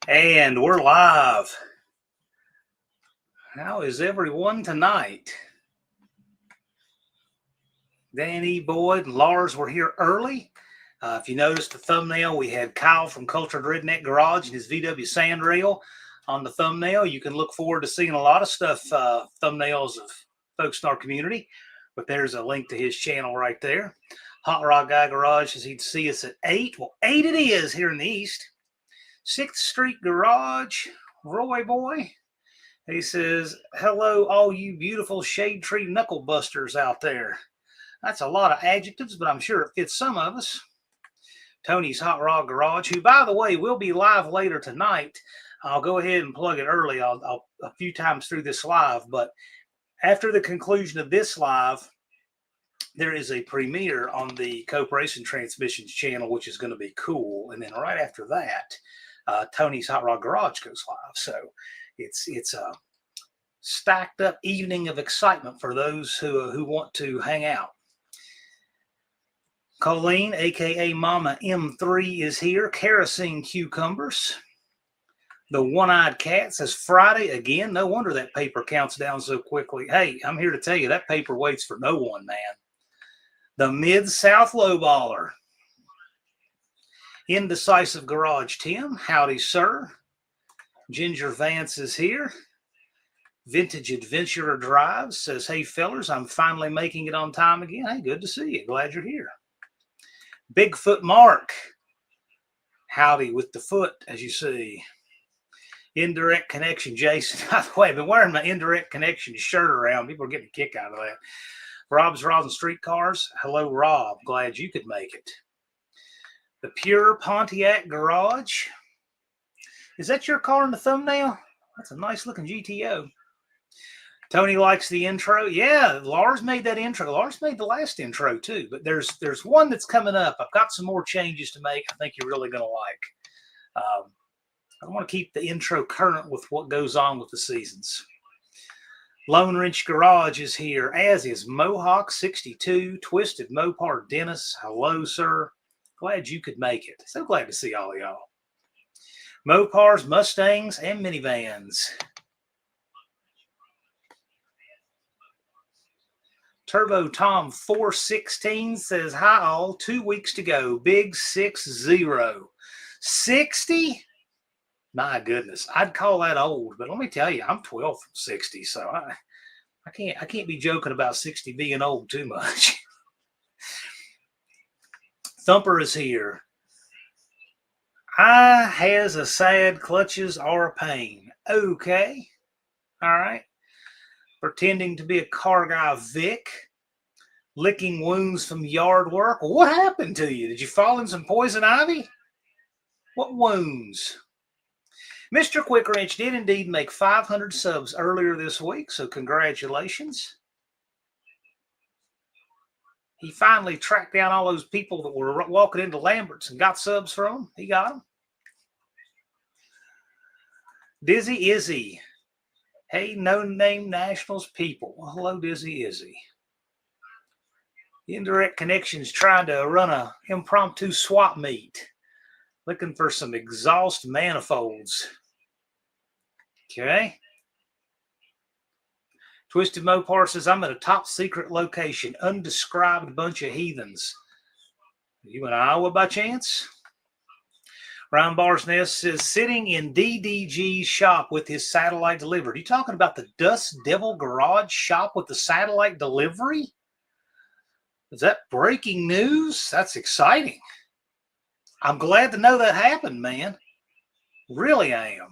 And we're live. How is everyone tonight? Danny, Boyd, and Lars were here early. If you noticed the thumbnail, we had Kyle from Cultured Redneck Garage and his VW Sandrail on the thumbnail. You can look forward to seeing a lot of stuff, thumbnails of folks in our community. But there's a link to his channel right there. Hot Rod Guy Garage says he'd see us at 8. Well, 8 it is here in the East. 6th Street Garage, Roy Boy. He says, hello, all you beautiful shade tree knuckle busters out there. That's a lot of adjectives, but I'm sure it fits some of us. Tony's Hot Rod Garage, who, by the way, will be live later tonight. I'll go ahead and plug it early. I'll a few times through this live, but after the conclusion of this live, there is a premiere on the Cope Racing Transmissions channel, which is going to be cool. And then right after that, Tony's Hot Rod Garage goes live. So it's a stacked up evening of excitement for those who want to hang out. Colleen, a.k.a. Mama M3, is here. Kerosene Cucumbers. The One-Eyed Cat says, Friday again. No wonder that paper counts down so quickly. Hey, I'm here to tell you, that paper waits for no one, man. The Mid-South Lowballer. Indecisive Garage Tim, howdy, sir. Ginger Vance is here. Vintage Adventurer Drives says, hey, fellers, I'm finally making it on time again. Hey, good to see you. Glad you're here. Bigfoot Mark, howdy with the foot, as you see. Indirect Connection Jason. By the way, I've been wearing my Indirect Connection shirt around. People are getting a kick out of that. Rob's Rods and Streetcars. Hello, Rob. Glad you could make it. The Pure Pontiac Garage. Is that your car in the thumbnail? That's a nice looking GTO. Tony likes the intro. Yeah, Lars made that intro. Lars made the last intro too, but there's one that's coming up. I've got some more changes to make. I think you're really going to like. I want to keep the intro current with what goes on with the seasons. Lone Wrench Garage is here, as is Mohawk 62, Twisted Mopar Dennis. Hello, sir. Glad you could make it. So glad to see all of y'all. Mopars, Mustangs, and minivans. Turbo Tom 416 says, hi all, 2 weeks to go. Big 60. 60? My goodness, I'd call that old, but let me tell you, I'm 12 from 60, so I can't be joking about 60 being old too much. Thumper is here. I has a sad clutches or a pain. Okay. All right. Pretending to be a car guy, Vic. Licking wounds from yard work. What happened to you? Did you fall in some poison ivy? What wounds? Mr. Quick Wrench did indeed make 500 subs earlier this week, so congratulations. He finally tracked down all those people that were walking into Lambert's and got subs from them. He got them. Dizzy Izzy. Hey, No Name Nationals people. Well, hello, Dizzy Izzy. Indirect Connections trying to run a impromptu swap meet. Looking for some exhaust manifolds. Okay. Twisted Mopar says, I'm at a top secret location. Undescribed bunch of heathens. You in Iowa by chance? Ryan Barsness says, sitting in DDG's shop with his satellite delivered. Are you talking about the Dust Devil Garage shop with the satellite delivery? Is that breaking news? That's exciting. I'm glad to know that happened, man. Really, I am.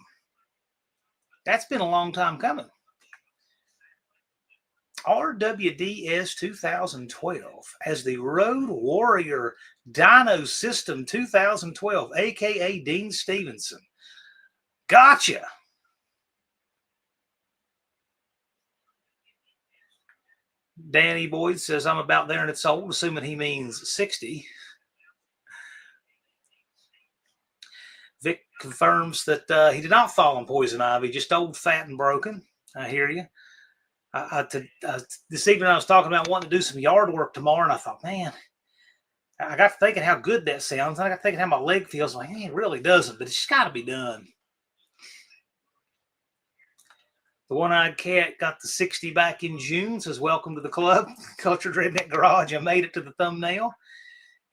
That's been a long time coming. RWDS 2012 as the Road Warrior Dyno System 2012, aka Dean Stevenson. Gotcha. Danny Boyd says, I'm about there and it's old, assuming he means 60. Vic confirms that he did not fall on poison ivy, just old, fat, and broken. I hear you. This evening I was talking about wanting to do some yard work tomorrow, and I thought, man, I got thinking how good that sounds. And I got thinking how my leg feels. Like, hey, it really doesn't, but it's got to be done. The One-Eyed Cat got the 60 back in June, says, welcome to the club. Cultured Redneck Garage, I made it to the thumbnail.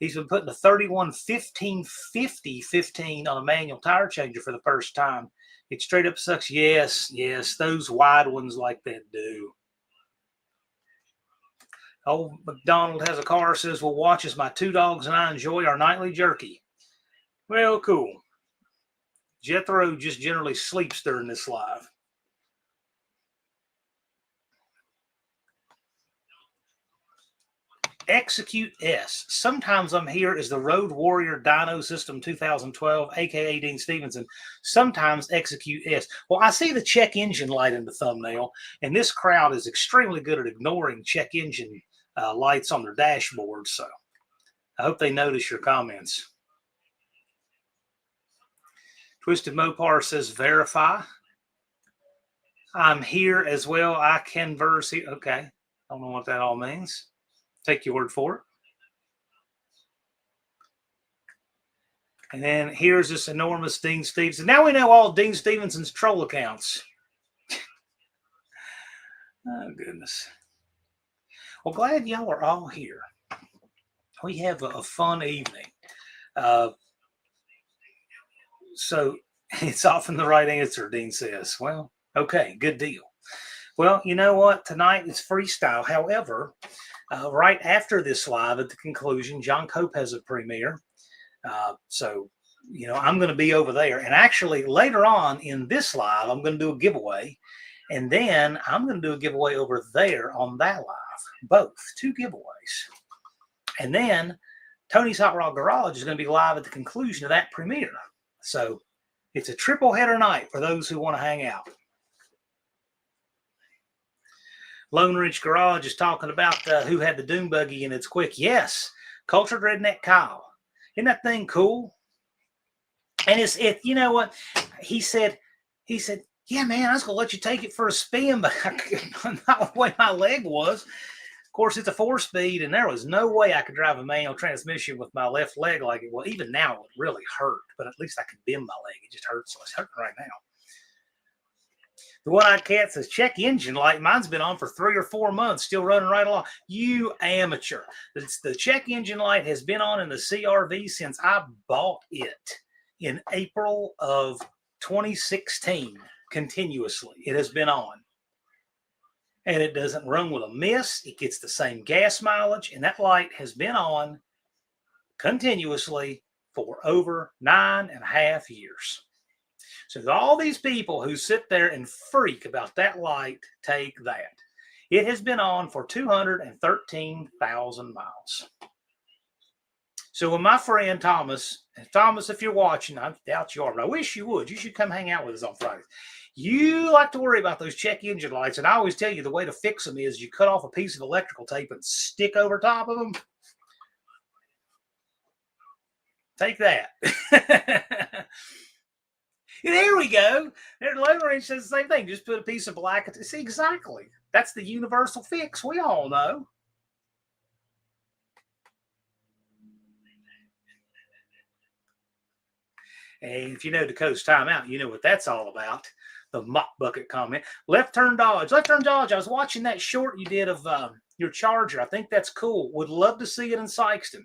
He's been putting a 31 15 50 15 on a manual tire changer for the first time. It straight up sucks. Yes, those wide ones like that do. Old McDonald has a car, says, we'll watch as my two dogs and I enjoy our nightly jerky. Well, cool. Jethro just generally sleeps during this live. Execute S. Sometimes I'm here as the Road Warrior Dyno System 2012, aka Dean Stevenson. Sometimes Execute S. Well, I see the check engine light in the thumbnail, and this crowd is extremely good at ignoring check engine lights on their dashboard. So I hope they notice your comments. Twisted Mopar says verify. I'm here as well. I can verse here. Okay. I don't know what that all means. Take your word for it. And then here's this enormous Dean Stevenson. Now we know all Dean Stevenson's troll accounts. Oh, goodness. Well, glad y'all are all here. We have a fun evening. So it's often the right answer, Dean says. Well, okay, good deal. Well, you know what? Tonight is freestyle. However, right after this live at the conclusion, John Cope has a premiere. So, I'm going to be over there. And actually, later on in this live, I'm going to do a giveaway. And then I'm going to do a giveaway over there on that live. Both. 2 giveaways. And then Tony's Hot Rod Garage is going to be live at the conclusion of that premiere. So it's a triple header night for those who want to hang out. Lone Ridge Garage is talking about who had the Doom Buggy and it's quick. Yes, Cultured Redneck Kyle. Isn't that thing cool? And you know what? He said, yeah, man, I was going to let you take it for a spin, but not the way my leg was. Of course, it's a 4-speed, and there was no way I could drive a manual transmission with my left leg like it was. Even now, it would really hurt, but at least I could bend my leg. It just hurts, so it's hurting right now. The One-Eyed Cat says, check engine light. Mine's been on for 3 or 4 months, still running right along. You amateur. The check engine light has been on in the CRV since I bought it in April of 2016. Continuously, it has been on. And it doesn't run with a miss. It gets the same gas mileage, and that light has been on continuously for over 9.5 years. So all these people who sit there and freak about that light, take that. It has been on for 213,000 miles. So when my friend Thomas, if you're watching, I doubt you are, but I wish you would. You should come hang out with us on Fridays. You like to worry about those check engine lights, and I always tell you the way to fix them is you cut off a piece of electrical tape and stick over top of them. Take that. There we go. Lone Range says the same thing. Just put a piece of black. See, exactly. That's the universal fix. We all know. And if you know Dakota's timeout, you know what that's all about. The mop bucket comment. Left turn dodge. Left turn dodge. I was watching that short you did of your Charger. I think that's cool. Would love to see it in Sykeston.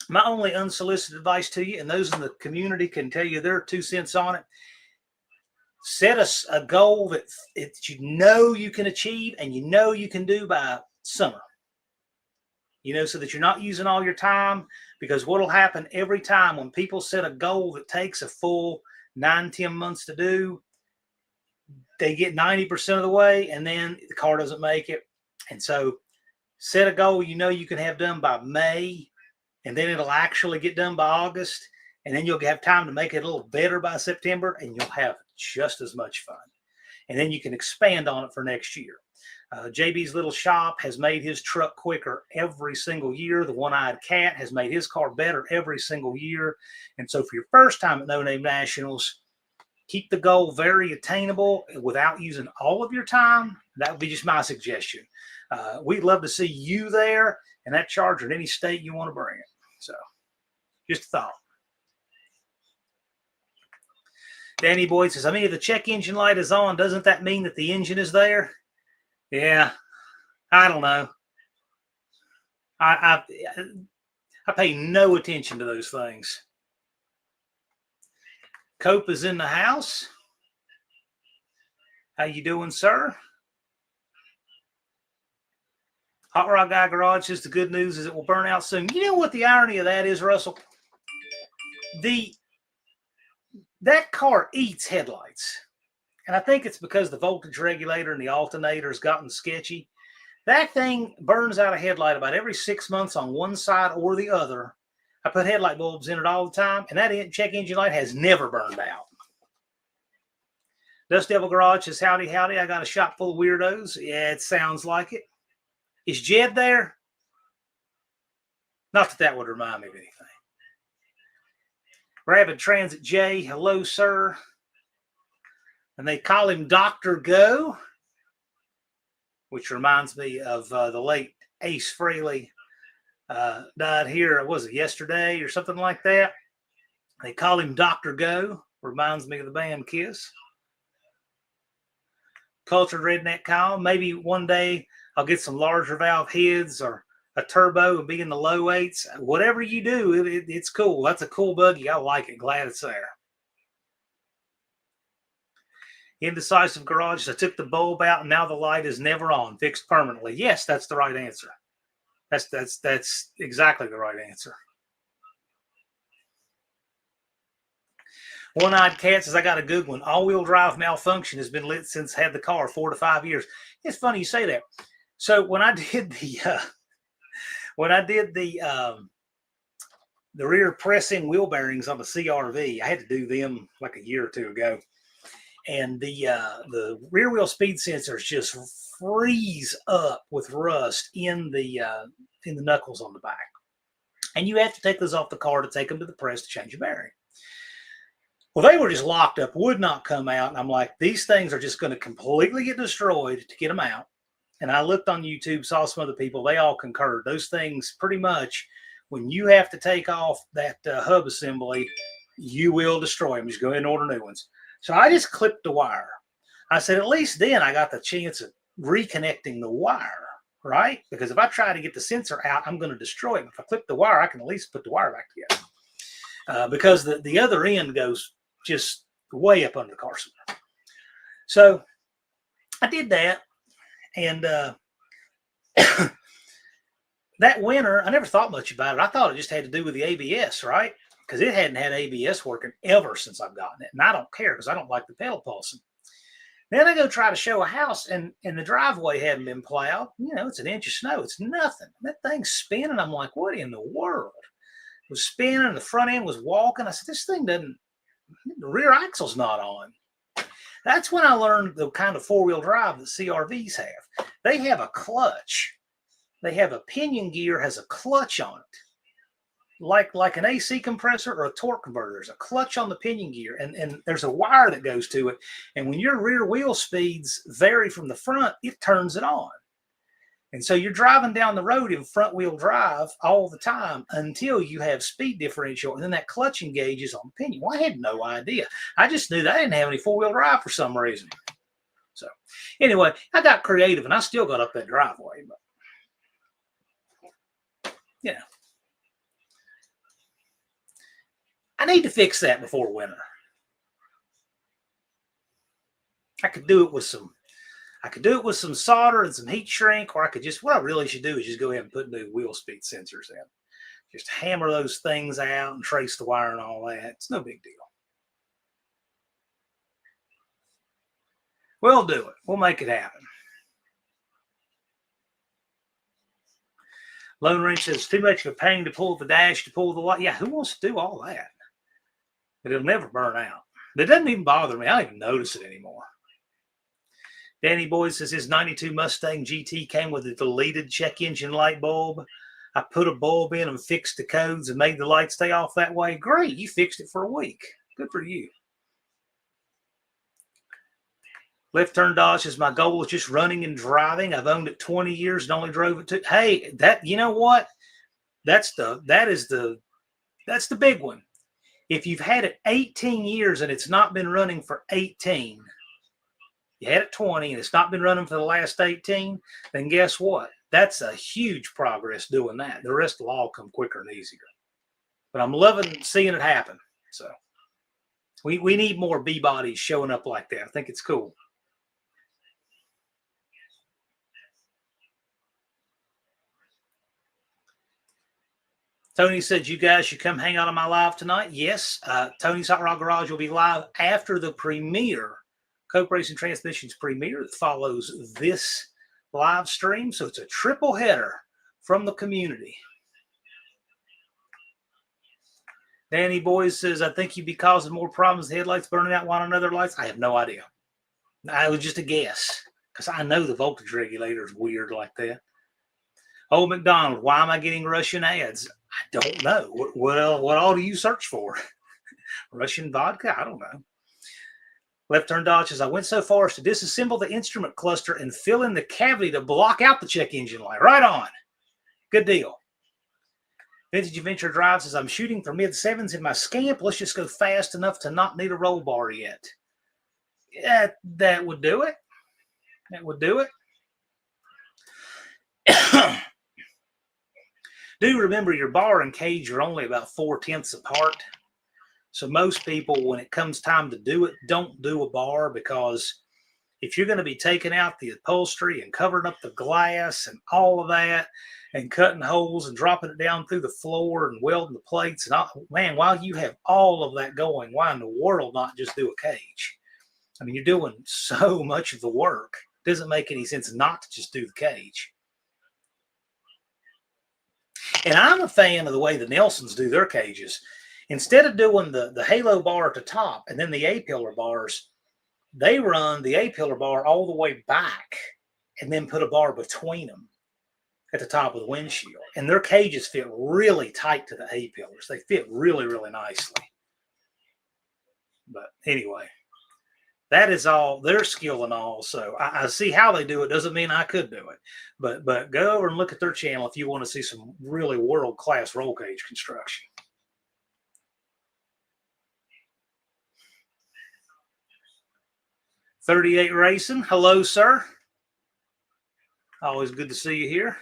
My only unsolicited advice to you, and those in the community can tell you their 2 cents on it, set us a goal that you know you can achieve and you know you can do by summer. so that you're not using all your time. Because what will happen every time when people set a goal that takes a full 9-10 months to do, they get 90% of the way and then the car doesn't make it. And so set a goal you can have done by May, and then it'll actually get done by August, and then you'll have time to make it a little better by September, and you'll have just as much fun. And then you can expand on it for next year. JB's Little Shop has made his truck quicker every single year. The One-Eyed Cat has made his car better every single year. And so for your first time at No Name Nationals, keep the goal very attainable without using all of your time. That would be just my suggestion. We'd love to see you there, and that Charger in any state you want to bring it. So just a thought. Danny Boyd says, if the check engine light is on, doesn't that mean that the engine is there? Yeah, I don't know. I pay no attention to those things. Cope is in the house. How you doing, sir? Hot Rod Guy Garage says the good news is it will burn out soon. You know what the irony of that is, Russell? That car eats headlights. And I think it's because the voltage regulator and the alternator has gotten sketchy. That thing burns out a headlight about every 6 months on one side or the other. I put headlight bulbs in it all the time, and that check engine light has never burned out. Dust Devil Garage says, howdy, howdy. I got a shop full of weirdos. Yeah, it sounds like it. Is Jed there? Not that would remind me of anything. Rapid Transit J, hello, sir. And they call him Dr. Go, which reminds me of the late Ace Frehley. Died here, was it yesterday or something like that? They call him Dr. Go. Reminds me of the band Kiss. Cultured Redneck Kyle. Maybe one day I'll get some larger valve heads or a turbo and be in the low eights. Whatever you do, it's cool. That's a cool buggy. I like it. Glad it's there. Indecisive Garage. I took the bulb out and now the light is never on. Fixed permanently. Yes, that's the right answer. That's exactly the right answer. One-Eyed Cat says, I got a good one. All-wheel drive malfunction has been lit since had the car 4 to 5 years. It's funny you say that. So when I did the rear pressing wheel bearings on the CRV, I had to do them like a year or two ago. And the rear wheel speed sensors just freeze up with rust in the knuckles on the back. And you have to take those off the car to take them to the press to change your bearing. Well, they were just locked up, would not come out. And I'm like, these things are just going to completely get destroyed to get them out. And I looked on YouTube, saw some other people, they all concurred. Those things pretty much, when you have to take off that hub assembly, you will destroy them. Just go ahead and order new ones. So I just clipped the wire. I said, at least then I got the chance of reconnecting the wire, right? Because if I try to get the sensor out, I'm going to destroy it. If I clip the wire, I can at least put the wire back together. Because the other end goes just way up under the car center. So I did that. And that winter, I never thought much about it. I thought it just had to do with the ABS, right? Because it hadn't had ABS working ever since I've gotten it. And I don't care because I don't like the pedal pulsing. Then I go try to show a house, and the driveway hadn't been plowed. You know, it's an inch of snow. It's nothing. That thing's spinning. I'm like, what in the world? It was spinning, and the front end was walking. I said, this thing doesn't, the rear axle's not on. That's when I learned the kind of four-wheel drive that CRVs have. They have a clutch. They have a pinion gear, has a clutch on it. Like an AC compressor or a torque converter. There's a clutch on the pinion gear, and there's a wire that goes to it. And when your rear wheel speeds vary from the front, it turns it on. And so you're driving down the road in front wheel drive all the time until you have speed differential, and then that clutch engages on the pinion. Well, I had no idea. I just knew that I didn't have any four-wheel drive for some reason. So anyway, I got creative, and I still got up that driveway. But, you know. I need to fix that before winter. I could do it with some, I could do it with some solder and some heat shrink, or I could just, what I really should do is just go ahead and put new wheel speed sensors in. Just hammer those things out and trace the wire and all that. It's no big deal. We'll do it. We'll make it happen. Lone Wrench says, too much of a pain to pull the dash, to pull the light. Yeah, who wants to do all that? But it'll never burn out. It doesn't even bother me. I don't even notice it anymore. Danny Boyd says his 92 Mustang GT came with a deleted check engine light bulb. I put a bulb in and fixed the codes and made the light stay off that way. Great. You fixed it for a week. Good for you. Left Turn Dodge says, my goal is just running and driving. I've owned it 20 years and only drove it 2. Hey, that, you know what? That's the big one. If you've had it 18 years and it's not been running for 18, you had it 20 and it's not been running for the last 18, then guess what? That's a huge progress doing that. The rest will all come quicker and easier. But I'm loving seeing it happen. So we need more B-bodies showing up like that. I think it's cool. Tony said, you guys should come hang out on my live tonight. Yes, Tony's Hot Rod Garage will be live after the premiere, Coke Racing Transmissions premiere that follows this live stream. So it's a triple header from the community. Danny Boys says, I think you'd be causing more problems with headlights burning out one another lights. I have no idea. I was just a guess because I know the voltage regulator is weird like that. Old McDonald, why am I getting Russian ads? I don't know. What all do you search for? Russian vodka? I don't know. Left Turn Dodge says, I went so far as to disassemble the instrument cluster and fill in the cavity to block out the check engine light. Right on. Good deal. Vintage Adventure Drive says, I'm shooting for mid-7s in my Scamp. Let's just go fast enough to not need a roll bar yet. Yeah, that would do it. That would do it. Do remember your bar and cage are only about 4/10 apart. So most people, when it comes time to do it, don't do a bar, because if you're going to be taking out the upholstery and covering up the glass and all of that and cutting holes and dropping it down through the floor and welding the plates and all, man, while you have all of that going, why in the world not just do a cage? I mean, you're doing so much of the work. It doesn't make any sense not to just do the cage. And I'm a fan of the way the Nelsons do their cages. Instead of doing the halo bar at the top and then the A-pillar bars, they run the A-pillar bar all the way back and then put a bar between them at the top of the windshield. And their cages fit really tight to the A-pillars. They fit really, really nicely. But anyway, that is all their skill and all. So I see how they do it. Doesn't mean I could do it. But go over and look at their channel if you want to see some really world-class roll cage construction. .38 Racing. Hello, sir. Always good to see you here.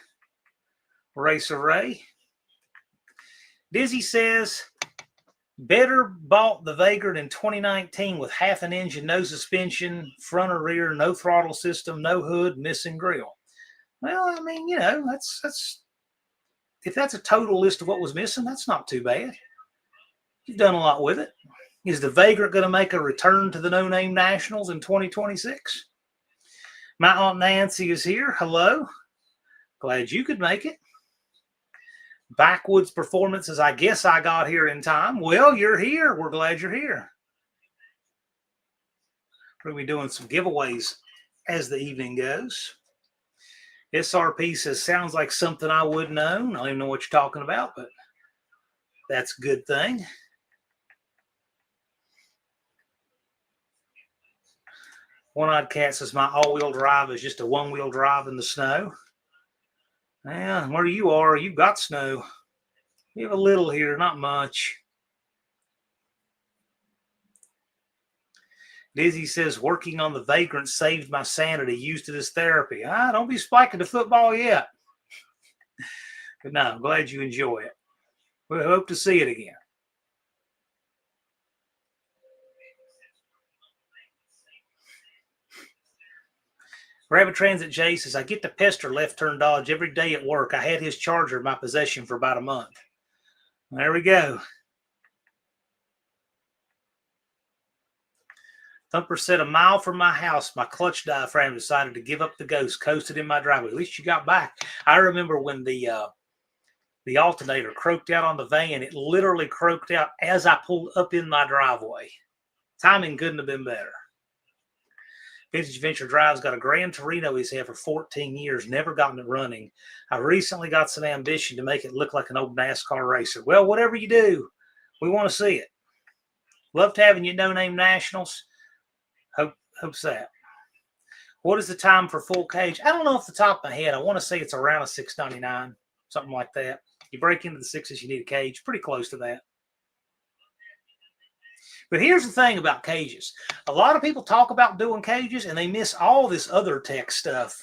Racer Ray. Dizzy says, better bought the Vagrant in 2019 with half an engine, no suspension, front or rear, no throttle system, no hood, missing grill. Well, I mean, you know, that's if that's a total list of what was missing, that's not too bad. You've done a lot with it. Is the Vagrant going to make a return to the No Name Nationals in 2026? My Aunt Nancy is here. Hello. Glad you could make it. Backwoods Performances, I guess I got here in time. Well, you're here. We're glad you're here. We're going to be doing some giveaways as the evening goes. SRP says, sounds like something I would know. I don't even know what you're talking about, but that's a good thing. One-Eyed Cat says, my all-wheel drive is just a one-wheel drive in the snow. Yeah, where you are, you've got snow. You have a little here, not much. Dizzy says, working on the Vagrant saved my sanity, used it as therapy. Don't be spiking the football yet. But no, I'm glad you enjoy it. We hope to see it again. Rabbit Transit J says, I get to pester left turn Dodge every day at work. I had his Charger in my possession for about a month. There we go. Thumper said, a mile from my house, my clutch diaphragm decided to give up the ghost, coasted in my driveway. At least you got back. I remember when the alternator croaked out on the van. It literally croaked out as I pulled up in my driveway. Timing couldn't have been better. Vintage Adventure Drive's got a Gran Torino he's had for 14 years, never gotten it running. I recently got some ambition to make it look like an old NASCAR racer. Well, whatever you do, we want to see it. Loved having you No Name Nationals. Hopes that. What is the time for full cage? I don't know off the top of my head. I want to say it's around a 6.99, something like that. You break into the sixes, you need a cage. Pretty close to that. But here's the thing about cages. A lot of people talk about doing cages, and they miss all this other tech stuff.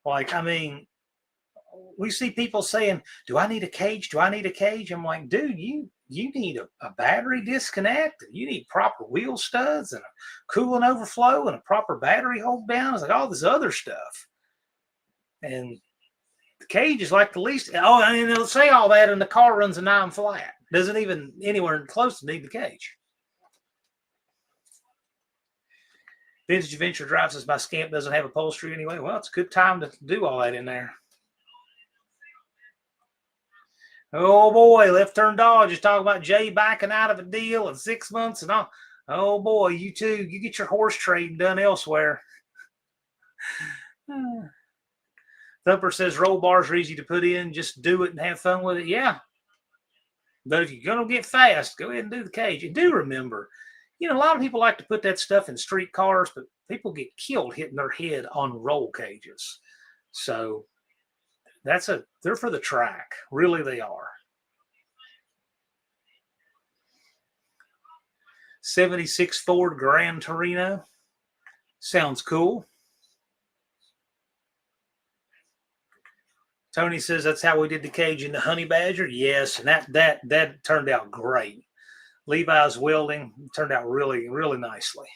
Like, I mean, we see people saying, do I need a cage? Do I need a cage? I'm like, dude, you need a battery disconnect. You need proper wheel studs and a coolant overflow and a proper battery hold down. It's like all this other stuff. And the cage is like the least. Oh, I mean, they'll say all that, and the car runs a 9 flat. Doesn't even anywhere close to need the cage. Vintage Adventure Drive says my Scamp doesn't have upholstery anyway. Well, it's a good time to do all that in there. Oh boy, Left Turn Dodge is talking about Jay backing out of a deal in 6 months and all. Oh boy, you too. You get your horse trading done elsewhere. Thumper says roll bars are easy to put in. Just do it and have fun with it. Yeah. But if you're going to get fast, go ahead and do the cage. And do remember, a lot of people like to put that stuff in street cars, but people get killed hitting their head on roll cages. So they're for the track. Really, they are. 76 Ford Gran Torino. Sounds cool. Tony says that's how we did the cage in the Honey Badger. Yes, and that turned out great. Levi's welding turned out really, really nicely.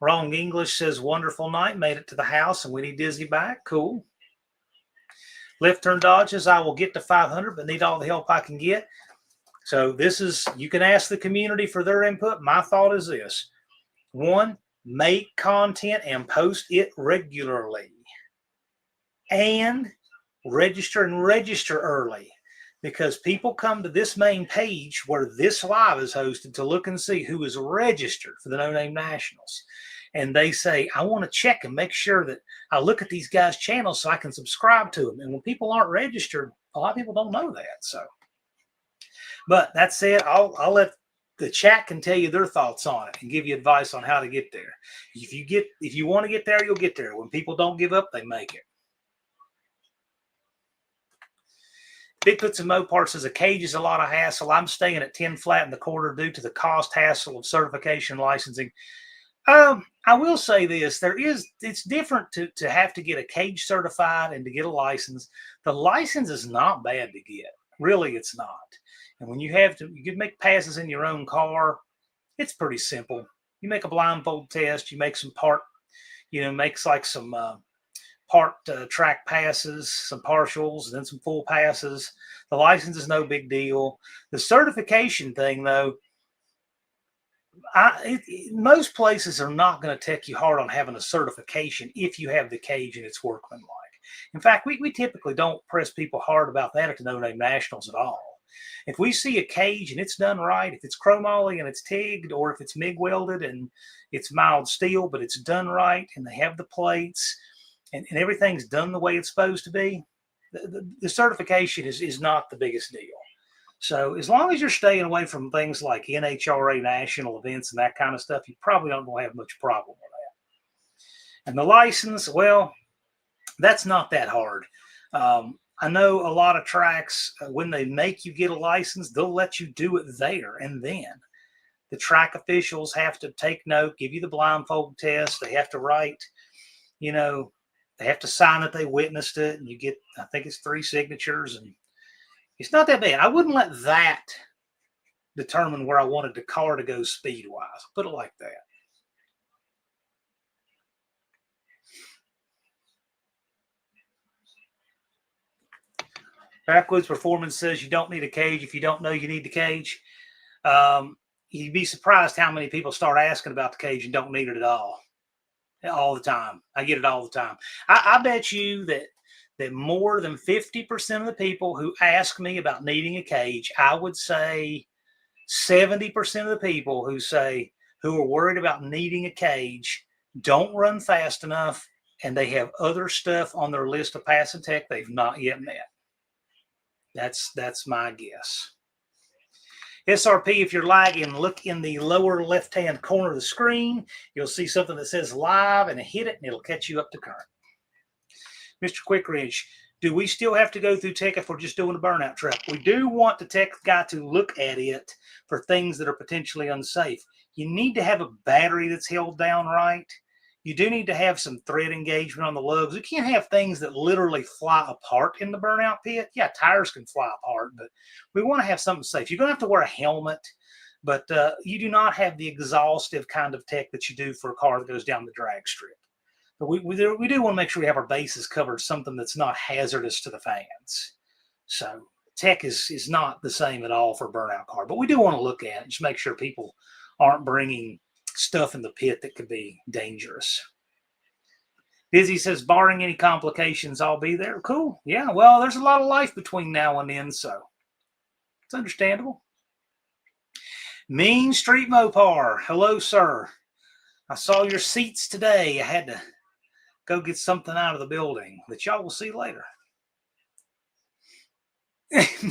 Wrong English says wonderful night. Made it to the house and we need Dizzy back. Cool. Left Turn Dodge says I will get to 500 but need all the help I can get. So you can ask the community for their input. My thought is this. 1, make content and post it regularly. And register early. Because people come to this main page where this live is hosted to look and see who is registered for the No Name Nationals. And they say, I want to check and make sure that I look at these guys' channels so I can subscribe to them. And when people aren't registered, a lot of people don't know that. So, but that said, I'll let the chat can tell you their thoughts on it and give you advice on how to get there. If you want to get there, you'll get there. When people don't give up, they make it. Bigfoots and Mopar says a cage is a lot of hassle. I'm staying at 10 flat in the quarter due to the cost hassle of certification licensing. I will say this. It's different to have to get a cage certified and to get a license. The license is not bad to get. Really, it's not. And when you can make passes in your own car, it's pretty simple. You make a blindfold test, you make some makes like some parked track passes, some partials, and then some full passes. The license is no big deal. The certification thing, though, most places are not going to take you hard on having a certification if you have the cage and it's workmanlike. In fact, we typically don't press people hard about that at the No Name Nationals at all. If we see a cage and it's done right, if it's chromoly and it's tigged, or if it's MIG welded and it's mild steel, but it's done right and they have the plates and everything's done the way it's supposed to be, the certification is not the biggest deal. So as long as you're staying away from things like NHRA national events and that kind of stuff, you probably don't have much problem with that. And the license, well, that's not that hard. I know a lot of tracks, when they make you get a license, they'll let you do it there and then. The track officials have to take note, give you the blindfold test. They have to write, they have to sign that they witnessed it, and you get, I think it's 3 signatures, and it's not that bad. I wouldn't let that determine where I wanted the car to go speed-wise. Put it like that. Backwoods Performance says you don't need a cage if you don't know you need the cage. You'd be surprised how many people start asking about the cage and don't need it at all the time. I get it all the time. I bet you that more than 50% of the people who ask me about needing a cage, I would say 70% of the people who are worried about needing a cage don't run fast enough, and they have other stuff on their list of passing tech they've not yet met. That's my guess. SRP, if you're lagging, look in the lower left-hand corner of the screen. You'll see something that says live, and hit it, and it'll catch you up to current. Mr. Quickridge, do we still have to go through tech if we're just doing a burnout trap? We do want the tech guy to look at it for things that are potentially unsafe. You need to have a battery that's held down right. You do need to have some thread engagement on the lugs. You can't have things that literally fly apart in the burnout pit. Yeah, tires can fly apart, but we want to have something safe. You're going to have to wear a helmet, but you do not have the exhaustive kind of tech that you do for a car that goes down the drag strip. But we do want to make sure we have our bases covered, something that's not hazardous to the fans. So tech is not the same at all for a burnout car, but we do want to look at it, just make sure people aren't bringing stuff in the pit that could be dangerous. Busy says, barring any complications, I'll be there. Cool. Yeah, well, there's a lot of life between now and then, so it's understandable. Mean Street Mopar. Hello, sir. I saw your seats today. I had to go get something out of the building that y'all will see later.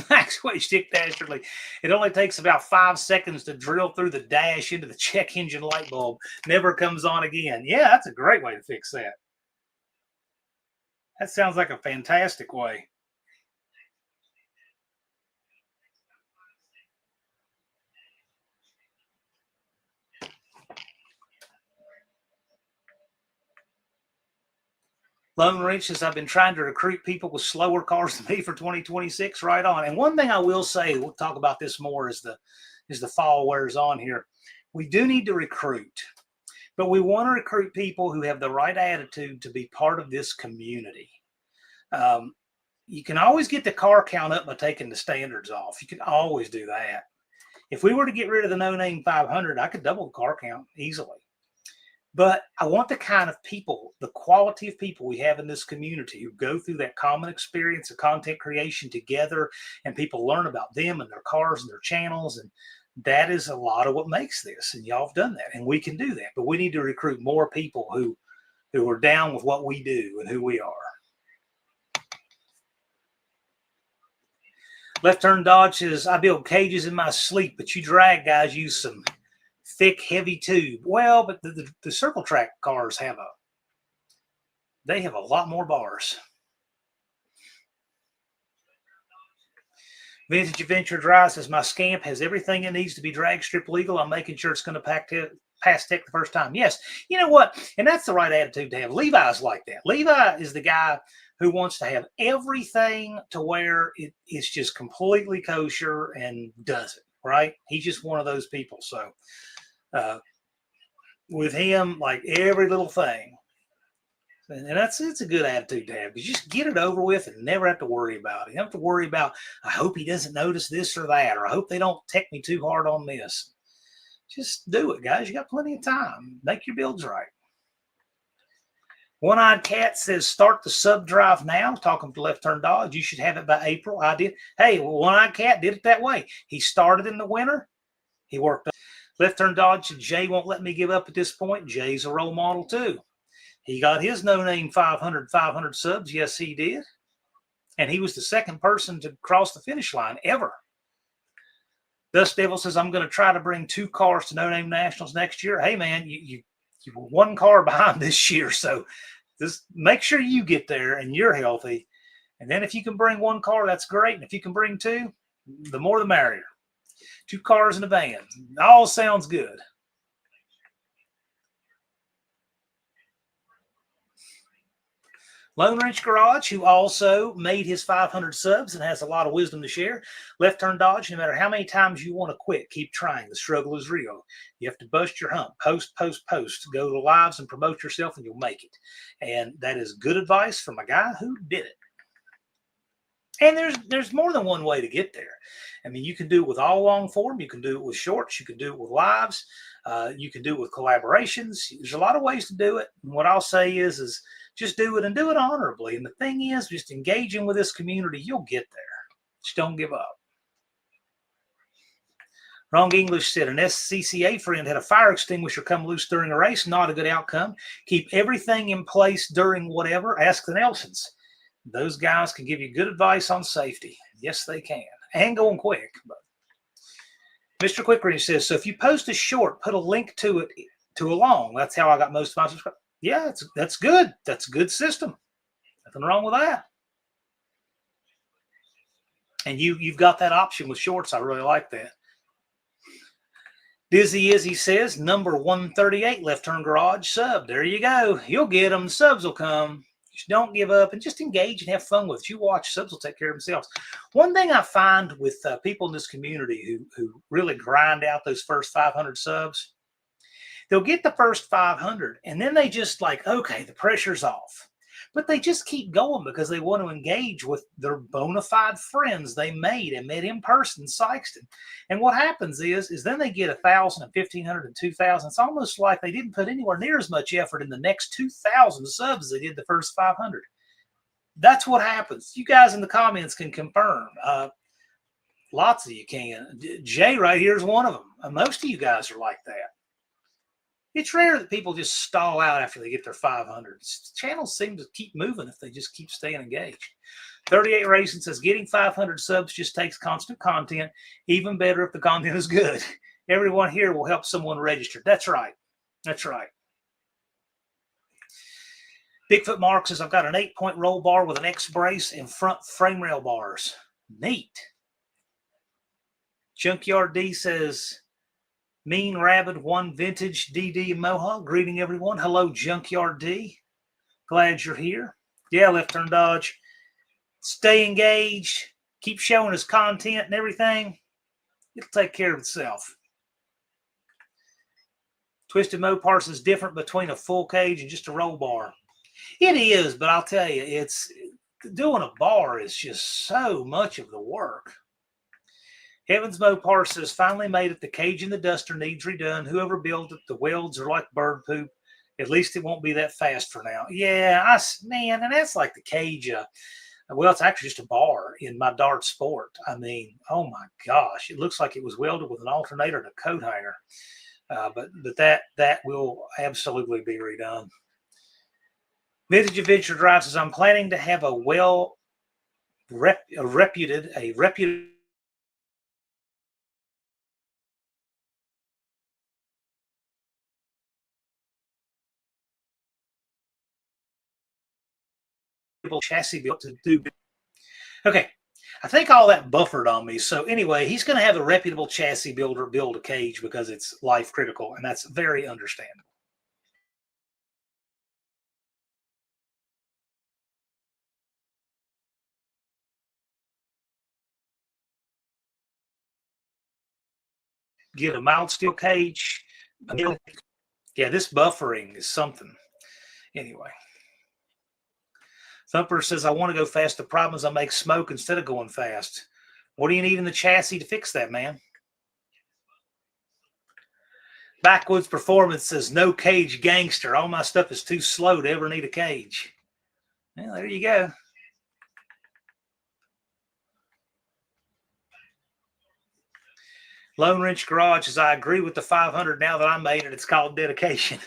Max Way Stick Dastardly. It only takes about 5 seconds to drill through the dash into the check engine light bulb. Never comes on again. Yeah, that's a great way to fix that. That sounds like a fantastic way. Lone Wrench says, I've been trying to recruit people with slower cars than me for 2026. Right on. And one thing I will say, we'll talk about this more as the fall wears on here. We do need to recruit, but we want to recruit people who have the right attitude to be part of this community. You can always get the car count up by taking the standards off. You can always do that. If we were to get rid of the No Name 500, I could double the car count easily. But I want the kind of people, the quality of people we have in this community who go through that common experience of content creation together, and people learn about them and their cars and their channels. And that is a lot of what makes this. And y'all have done that, and we can do that. But we need to recruit more people who are down with what we do and who we are. Left Turn Dodge says, I build cages in my sleep, but you drag guys use some thick, heavy tube. Well, but the circle track cars have a lot more bars. Vintage Adventure Drive says, my Scamp has everything it needs to be drag strip legal. I'm making sure it's going to pass tech the first time. Yes. You know what? And that's the right attitude to have. Levi's like that. Levi is the guy who wants to have everything to where it's just completely kosher and does it, right? He's just one of those people. So with him, like every little thing. And it's a good attitude to have, because you just get it over with and never have to worry about it. You don't have to worry about, I hope he doesn't notice this or that, or I hope they don't tech me too hard on this. Just do it, guys. You got plenty of time. Make your builds right. One-Eyed Cat says, start the sub drive now. Talking to Left Turn Dodge. You should have it by April. I did. Hey, well, One-Eyed Cat did it that way. He started in the winter. He worked up. Left Turn Dodge said, Jay won't let me give up at this point. Jay's a role model too. He got his No Name 500 subs. Yes, he did. And he was the second person to cross the finish line ever. Dust Devil says, I'm going to try to bring 2 cars to No Name Nationals next year. Hey, man, you were 1 car behind this year. So just make sure you get there and you're healthy. And then if you can bring 1 car, that's great. And if you can bring 2, the more the merrier. 2 cars in a van. All sounds good. Lone Wrench Garage, who also made his 500 subs and has a lot of wisdom to share. Left Turn Dodge, no matter how many times you want to quit, keep trying. The struggle is real. You have to bust your hump. Post. Go to lives and promote yourself, and you'll make it. And that is good advice from a guy who did it. And there's more than one way to get there. I mean, you can do it with all long form. You can do it with shorts. You can do it with lives. You can do it with collaborations. There's a lot of ways to do it. And what I'll say is just do it and do it honorably. And the thing is, just engaging with this community, you'll get there. Just don't give up. Wrong English said an SCCA friend had a fire extinguisher come loose during a race. Not a good outcome. Keep everything in place during whatever. Ask the Nelsons. Those guys can give you good advice on safety. Yes, they can. And going quick. But Mr. Quickrange says, so if you post a short, put a link to it to a long. That's how I got most of my subscribers. Yeah, that's good. That's a good system. Nothing wrong with that. And you've got that option with shorts. I really like that. Dizzy Izzy says, number 138, Left Turn Garage sub. There you go. You'll get them. The subs will come. Just don't give up and just engage and have fun with it. You watch, subs will take care of themselves. One thing I find with people in this community who really grind out those first 500 subs, they'll get the first 500 and then they just like, okay, the pressure's off. But they just keep going because they want to engage with their bona fide friends they made and met in person, Sykeston. And what happens is then they get 1,000 and 1,500 and 2,000. It's almost like they didn't put anywhere near as much effort in the next 2,000 subs as they did the first 500. That's what happens. You guys in the comments can confirm. Lots of you can. Jay right here is one of them. Most of you guys are like that. It's rare that people just stall out after they get their 500. Channels seem to keep moving if they just keep staying engaged. 38 Racing says, getting 500 subs just takes constant content. Even better if the content is good. Everyone here will help someone register. That's right. That's right. Bigfoot Mark says, I've got an 8-point roll bar with an X brace and front frame rail bars. Neat. Junkyard D says, Mean Rabid, One Vintage, DD Mohawk. Greeting everyone. Hello, Junkyard D. Glad you're here. Yeah, Left Turn Dodge. Stay engaged. Keep showing us content and everything. It'll take care of itself. Twisted Mopars is different between a full cage and just a roll bar. It is, but I'll tell you, it's doing a bar is just so much of the work. Heavens Mopar says, finally made it. The cage and the duster needs redone. Whoever built it, the welds are like bird poop. At least it won't be that fast for now. Yeah, man, and that's like the cage. Well, it's actually just a bar in my Dart Sport. I mean, oh my gosh, it looks like it was welded with an alternator and a coat hanger. But that will absolutely be redone. Vintage Adventure Drive says, I'm planning to have a reputed chassis built to do. Okay, I think all that buffered on me. So anyway, he's going to have a reputable chassis builder build a cage because it's life critical, and that's very understandable. Get a mild steel cage. Yeah, this buffering is something. Anyway. Thumper says, I want to go fast. The problem is I make smoke instead of going fast. What do you need in the chassis to fix that, man? Backwoods Performance says, no cage gangster. All my stuff is too slow to ever need a cage. Well, there you go. Lone Wrench Garage says, I agree with the 500 now that I made it. It's called dedication.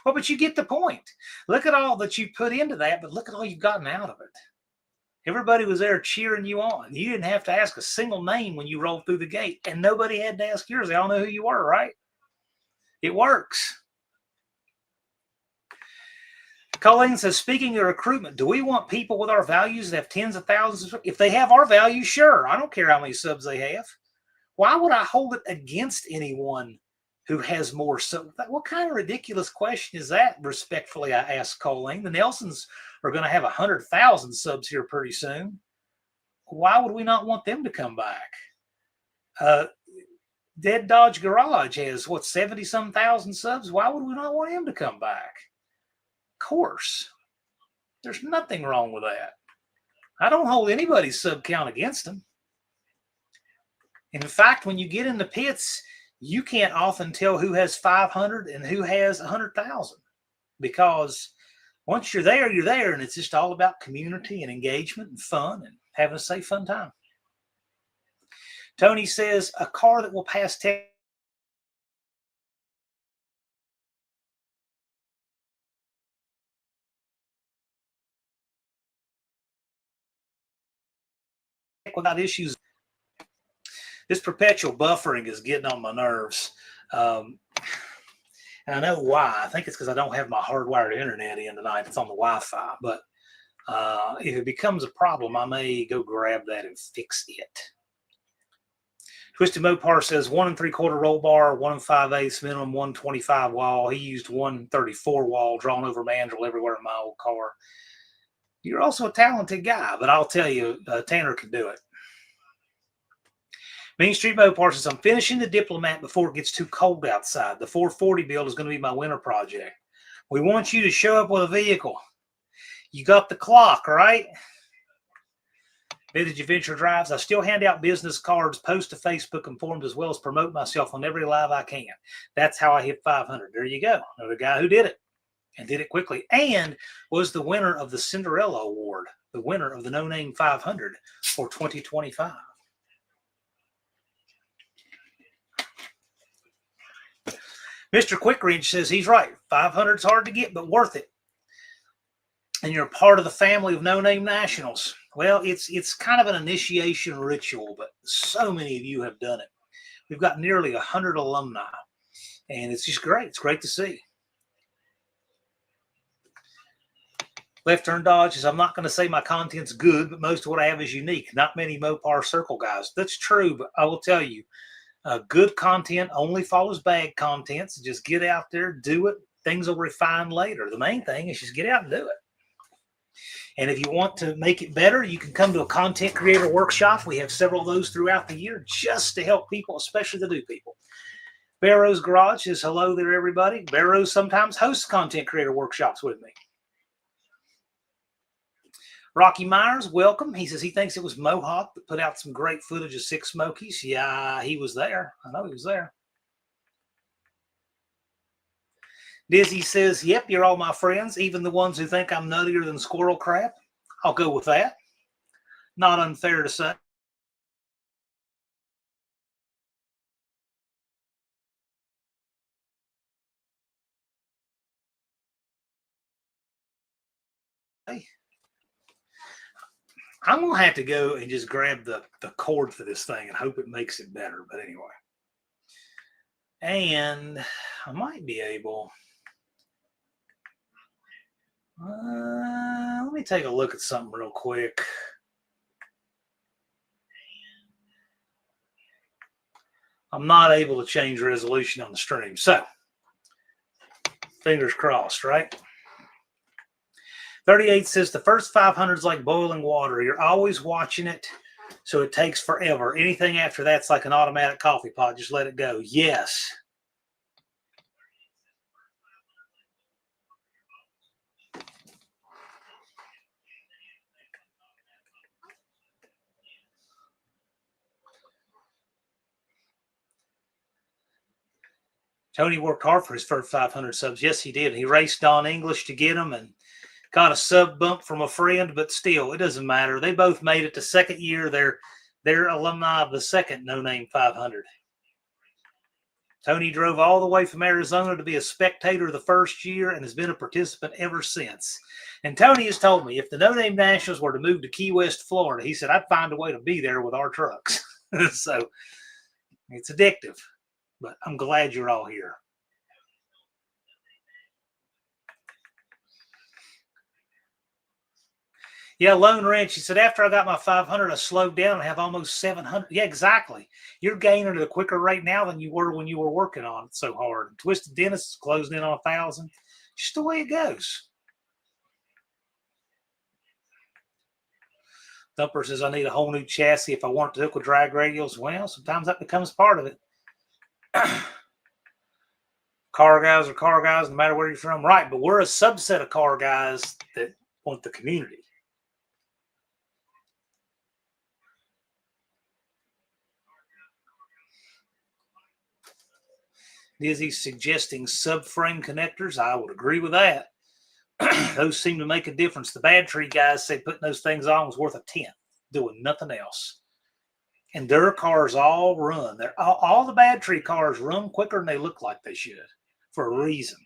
Well, but you get the point. Look at all that you put into that, but look at all you've gotten out of it. Everybody was there cheering you on. You didn't have to ask a single name when you rolled through the gate, and nobody had to ask yours. They all know who you were, right? It works. Colleen says, speaking of recruitment, do we want people with our values that have tens of thousands? If they have our values, sure. I don't care how many subs they have. Why would I hold it against anyone who has more? So what kind of ridiculous question is that? Respectfully, I ask Colleen. The Nelsons are going to have 100,000 subs here pretty soon. Why would we not want them to come back? Dead Dodge Garage has, 70-some thousand subs? Why would we not want him to come back? Of course. There's nothing wrong with that. I don't hold anybody's sub count against them. And in fact, when you get in the pits, you can't often tell who has 500 and who has 100,000, because once you're there, and it's just all about community and engagement and fun and having a safe, fun time. Tony says, a car that will pass tech without issues. This perpetual buffering is getting on my nerves. And I know why. I think it's because I don't have my hardwired internet in tonight. It's on the Wi-Fi. But if it becomes a problem, I may go grab that and fix it. Twisted Mopar says 1 3/4 roll bar, 1 5/8 minimum, 125 wall. He used 134 wall drawn over mandrel everywhere in my old car. You're also a talented guy, but I'll tell you, Tanner can do it. Main Street Mopar says, I'm finishing the Diplomat before it gets too cold outside. The 440 build is going to be my winter project. We want you to show up with a vehicle. You got the clock, right? Vintage Adventure Drives. I still hand out business cards, post to Facebook and forums, as well as promote myself on every live I can. That's how I hit 500. There you go. Another guy who did it, and did it quickly, and was the winner of the Cinderella Award, the winner of the No Name 500 for 2025. Mr. Quickreach says he's right. 500 is hard to get, but worth it. And you're part of the family of No Name Nationals. Well, it's kind of an initiation ritual, but so many of you have done it. We've got nearly 100 alumni, and it's just great. It's great to see. Left Turn Dodge says, I'm not going to say my content's good, but most of what I have is unique. Not many Mopar Circle guys. That's true, but I will tell you, good content only follows bad content. So just get out there, do it. Things will refine later. The main thing is just get out and do it. And if you want to make it better, you can come to a content creator workshop. We have several of those throughout the year just to help people, especially the new people. Barrow's Garage says, hello there, everybody. Barrows sometimes hosts content creator workshops with me. Rocky Myers, welcome. He says he thinks it was Mohawk that put out some great footage of Six Smokies. Yeah, he was there. I know he was there. Dizzy says, yep, you're all my friends, even the ones who think I'm nuttier than squirrel crap. I'll go with that. Not unfair to say. I'm going to have to go and just grab the cord for this thing and hope it makes it better. But anyway. And I might be able... let me take a look at something real quick. I'm not able to change resolution on the stream. So, fingers crossed, right? 38 says the first 500 is like boiling water. You're always watching it, so it takes forever. Anything after that's like an automatic coffee pot. Just let it go. Yes. Tony worked hard for his first 500 subs. Yes, he did. He raced Don English to get them and got a sub bump from a friend, but still, it doesn't matter. They both made it to second year. They're alumni of the second No Name 500. Tony drove all the way from Arizona to be a spectator the first year and has been a participant ever since. And Tony has told me if the No Name Nationals were to move to Key West, Florida, he said, I'd find a way to be there with our trucks. So it's addictive. But I'm glad you're all here. Yeah, Lone Ranch, he said, after I got my 500, I slowed down and have almost 700. Yeah, exactly. You're gaining at a quicker rate now than you were when you were working on it so hard. Twisted Dennis is closing in on 1,000. Just the way it goes. Thumper says, I need a whole new chassis if I want to hook with drag radials. Well, sometimes that becomes part of it. Car guys are car guys no matter where you're from. Right, but we're a subset of car guys that want the community. Dizzy's suggesting subframe connectors. I would agree with that. Those seem to make a difference. The Bad Tree guys say putting those things on was worth a 10, doing nothing else. And their cars all run. All the Bad Tree cars run quicker than they look like they should for a reason.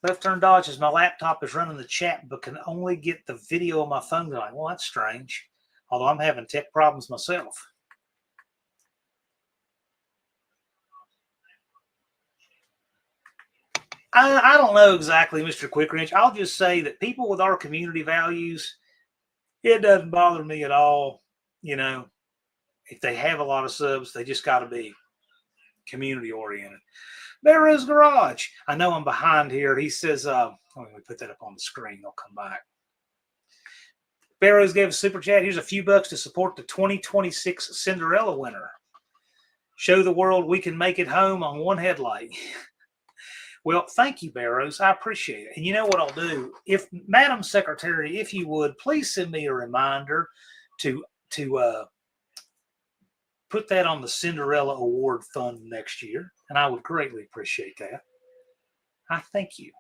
Left turn dodge says my laptop is running the chat but can only get the video on my phone going. Well, that's strange. Although I'm having tech problems myself. I don't know exactly, Mr. Quickrange. I'll just say that people with our community values, it doesn't bother me at all. You know, if they have a lot of subs, they just got to be community oriented. There is Garage. I know I'm behind here. He says, let me put that up on the screen. They'll come back. Barrows gave a super chat. Here's a few bucks to support the 2026 Cinderella winner. Show the world we can make it home on one headlight. Well, thank you, Barrows. I appreciate it. And you know what I'll do? If Madam Secretary, if you would, please send me a reminder to put that on the Cinderella Award Fund next year, and I would greatly appreciate that. I thank you.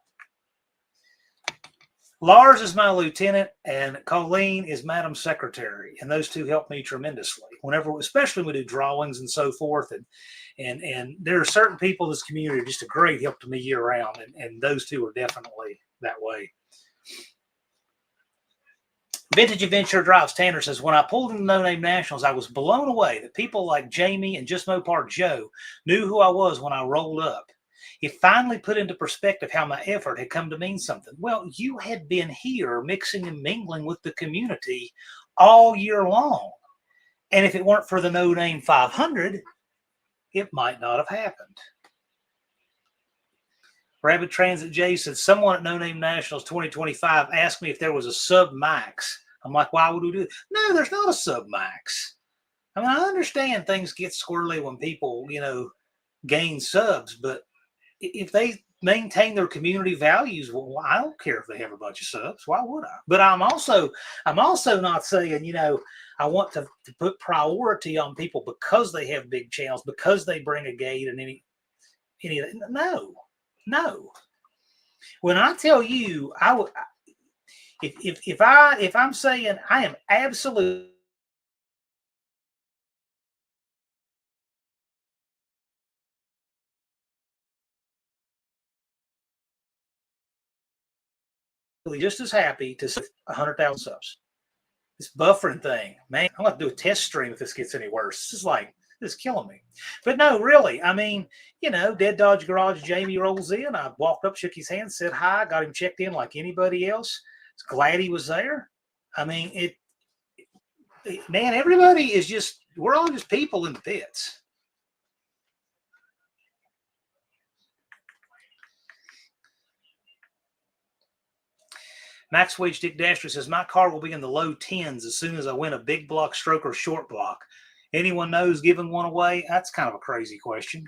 Lars is my lieutenant, and Colleen is Madam Secretary, and those two help me tremendously. Whenever, especially when we do drawings and so forth, and there are certain people in this community who are just a great help to me year round, and those two are definitely that way. Vintage Adventure Drives Tanner says, when I pulled in the No Name Nationals, I was blown away that people like Jamie and Just Mopar Joe knew who I was when I rolled up. It finally put into perspective how my effort had come to mean something. Well, you had been here mixing and mingling with the community all year long. And if it weren't for the No Name 500, it might not have happened. Rabbit Transit J said, someone at No Name Nationals 2025 asked me if there was a sub max. I'm like, why would we do it? No, there's not a sub max. I mean, I understand things get squirrely when people, gain subs, but if they maintain their community values, well, I don't care if they have a bunch of subs. Why would I? But I'm also not saying, I want to put priority on people because they have big channels, because they bring a gate and any of that. No. When I tell you, I would, if I'm saying I am absolutely just as happy to see 100,000 subs. This buffering thing, man, I'm going to do a test stream if this gets any worse. This is killing me. But no, really, I mean, Dead Dodge Garage, Jamie rolls in. I walked up, shook his hand, said hi, got him checked in like anybody else. Glad he was there. I mean, man, everybody is just, we're all just people in the pits. Max Wage Dick Dasher says, my car will be in the low 10s as soon as I win a big block stroke or short block. Anyone knows giving one away? That's kind of a crazy question.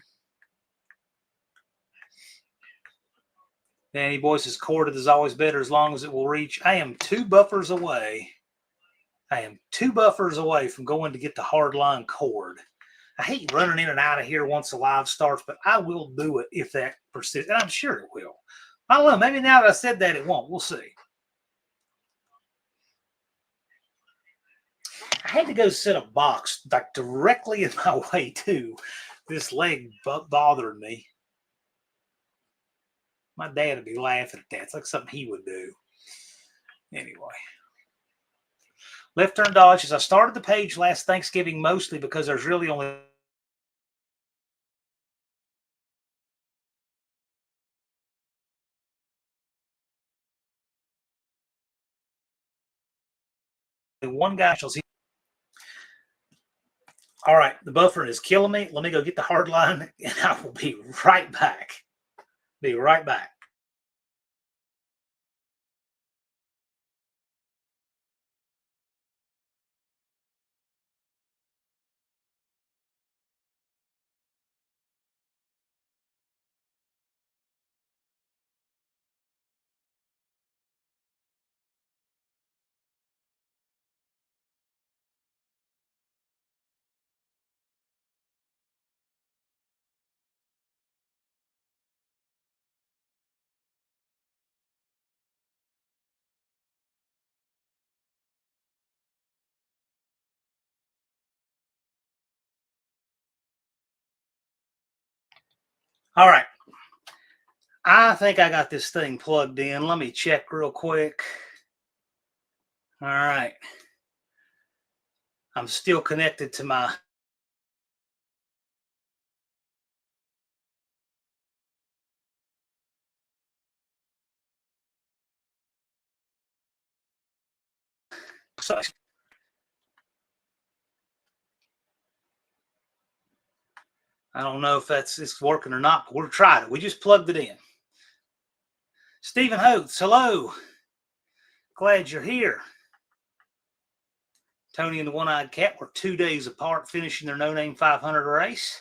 Danny Boy says, corded is always better as long as it will reach. I am 2 buffers away. From going to get the hardline cord. I hate running in and out of here once the live starts, but I will do it if that persists. And I'm sure it will. I don't know. Maybe now that I said that, it won't. We'll see. I had to go set a box like directly in my way too. This leg bothered me. My dad would be laughing at that. It's like something he would do. Anyway. Left Turn Dodge says, I started the page last Thanksgiving mostly because there's really only one guy. All right, the buffering is killing me. Let me go get the hard line, and I will be right back. Be right back. All right. I think I got this thing plugged in. Let me check real quick. All right. I'm still connected to my I don't know if it's working or not, but we'll try it. We just plugged it in. Stephen Holtz, hello. Glad you're here. Tony and the One-Eyed Cat were 2 days apart finishing their No Name 500 race.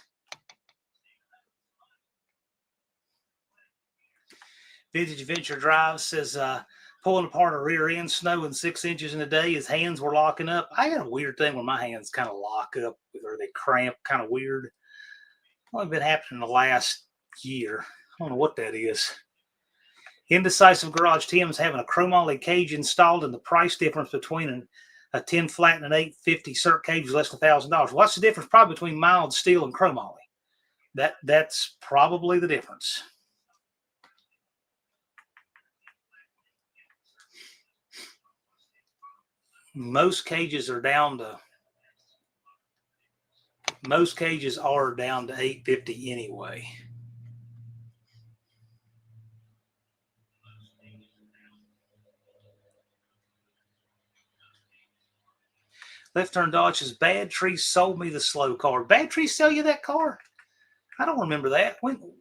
Vintage Adventure Drive says pulling apart a rear end, snowing 6 inches in a day, his hands were locking up. I got a weird thing when my hands kind of lock up or they cramp, kind of weird. Only been happening the last year. I don't know what that is. Indecisive Garage Tim's having a chromoly cage installed, and the price difference between a 10 flat and an 850 cert cage is less than $1,000. What's the difference? Probably between mild steel and chromoly. That's probably the difference. Most cages are down to 850 anyway. Left Turn Dodge says Bad Tree sold me the slow car. Bad Tree sell you that car? I don't remember that. When I was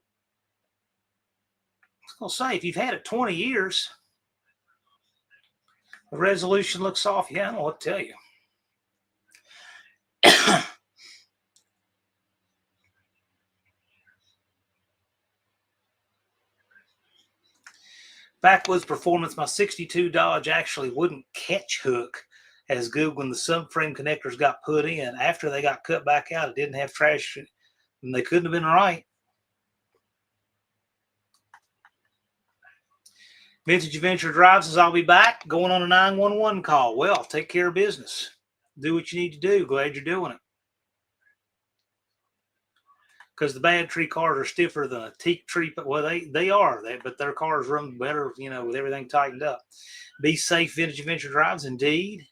gonna say, if you've had it 20 years, the resolution looks off. Yeah, I don't know what to tell you. Backwoods Performance, my 62 Dodge actually wouldn't catch hook as good when the subframe connectors got put in. After they got cut back out, it didn't have trash, and they couldn't have been right. Vintage Adventure Drive says, I'll be back. Going on a 911 call. Well, take care of business. Do what you need to do. Glad you're doing it. Because the Bad Tree cars are stiffer than a teak tree. Well, they are, but their cars run better, with everything tightened up. Be safe, Vintage Adventure Drives, indeed.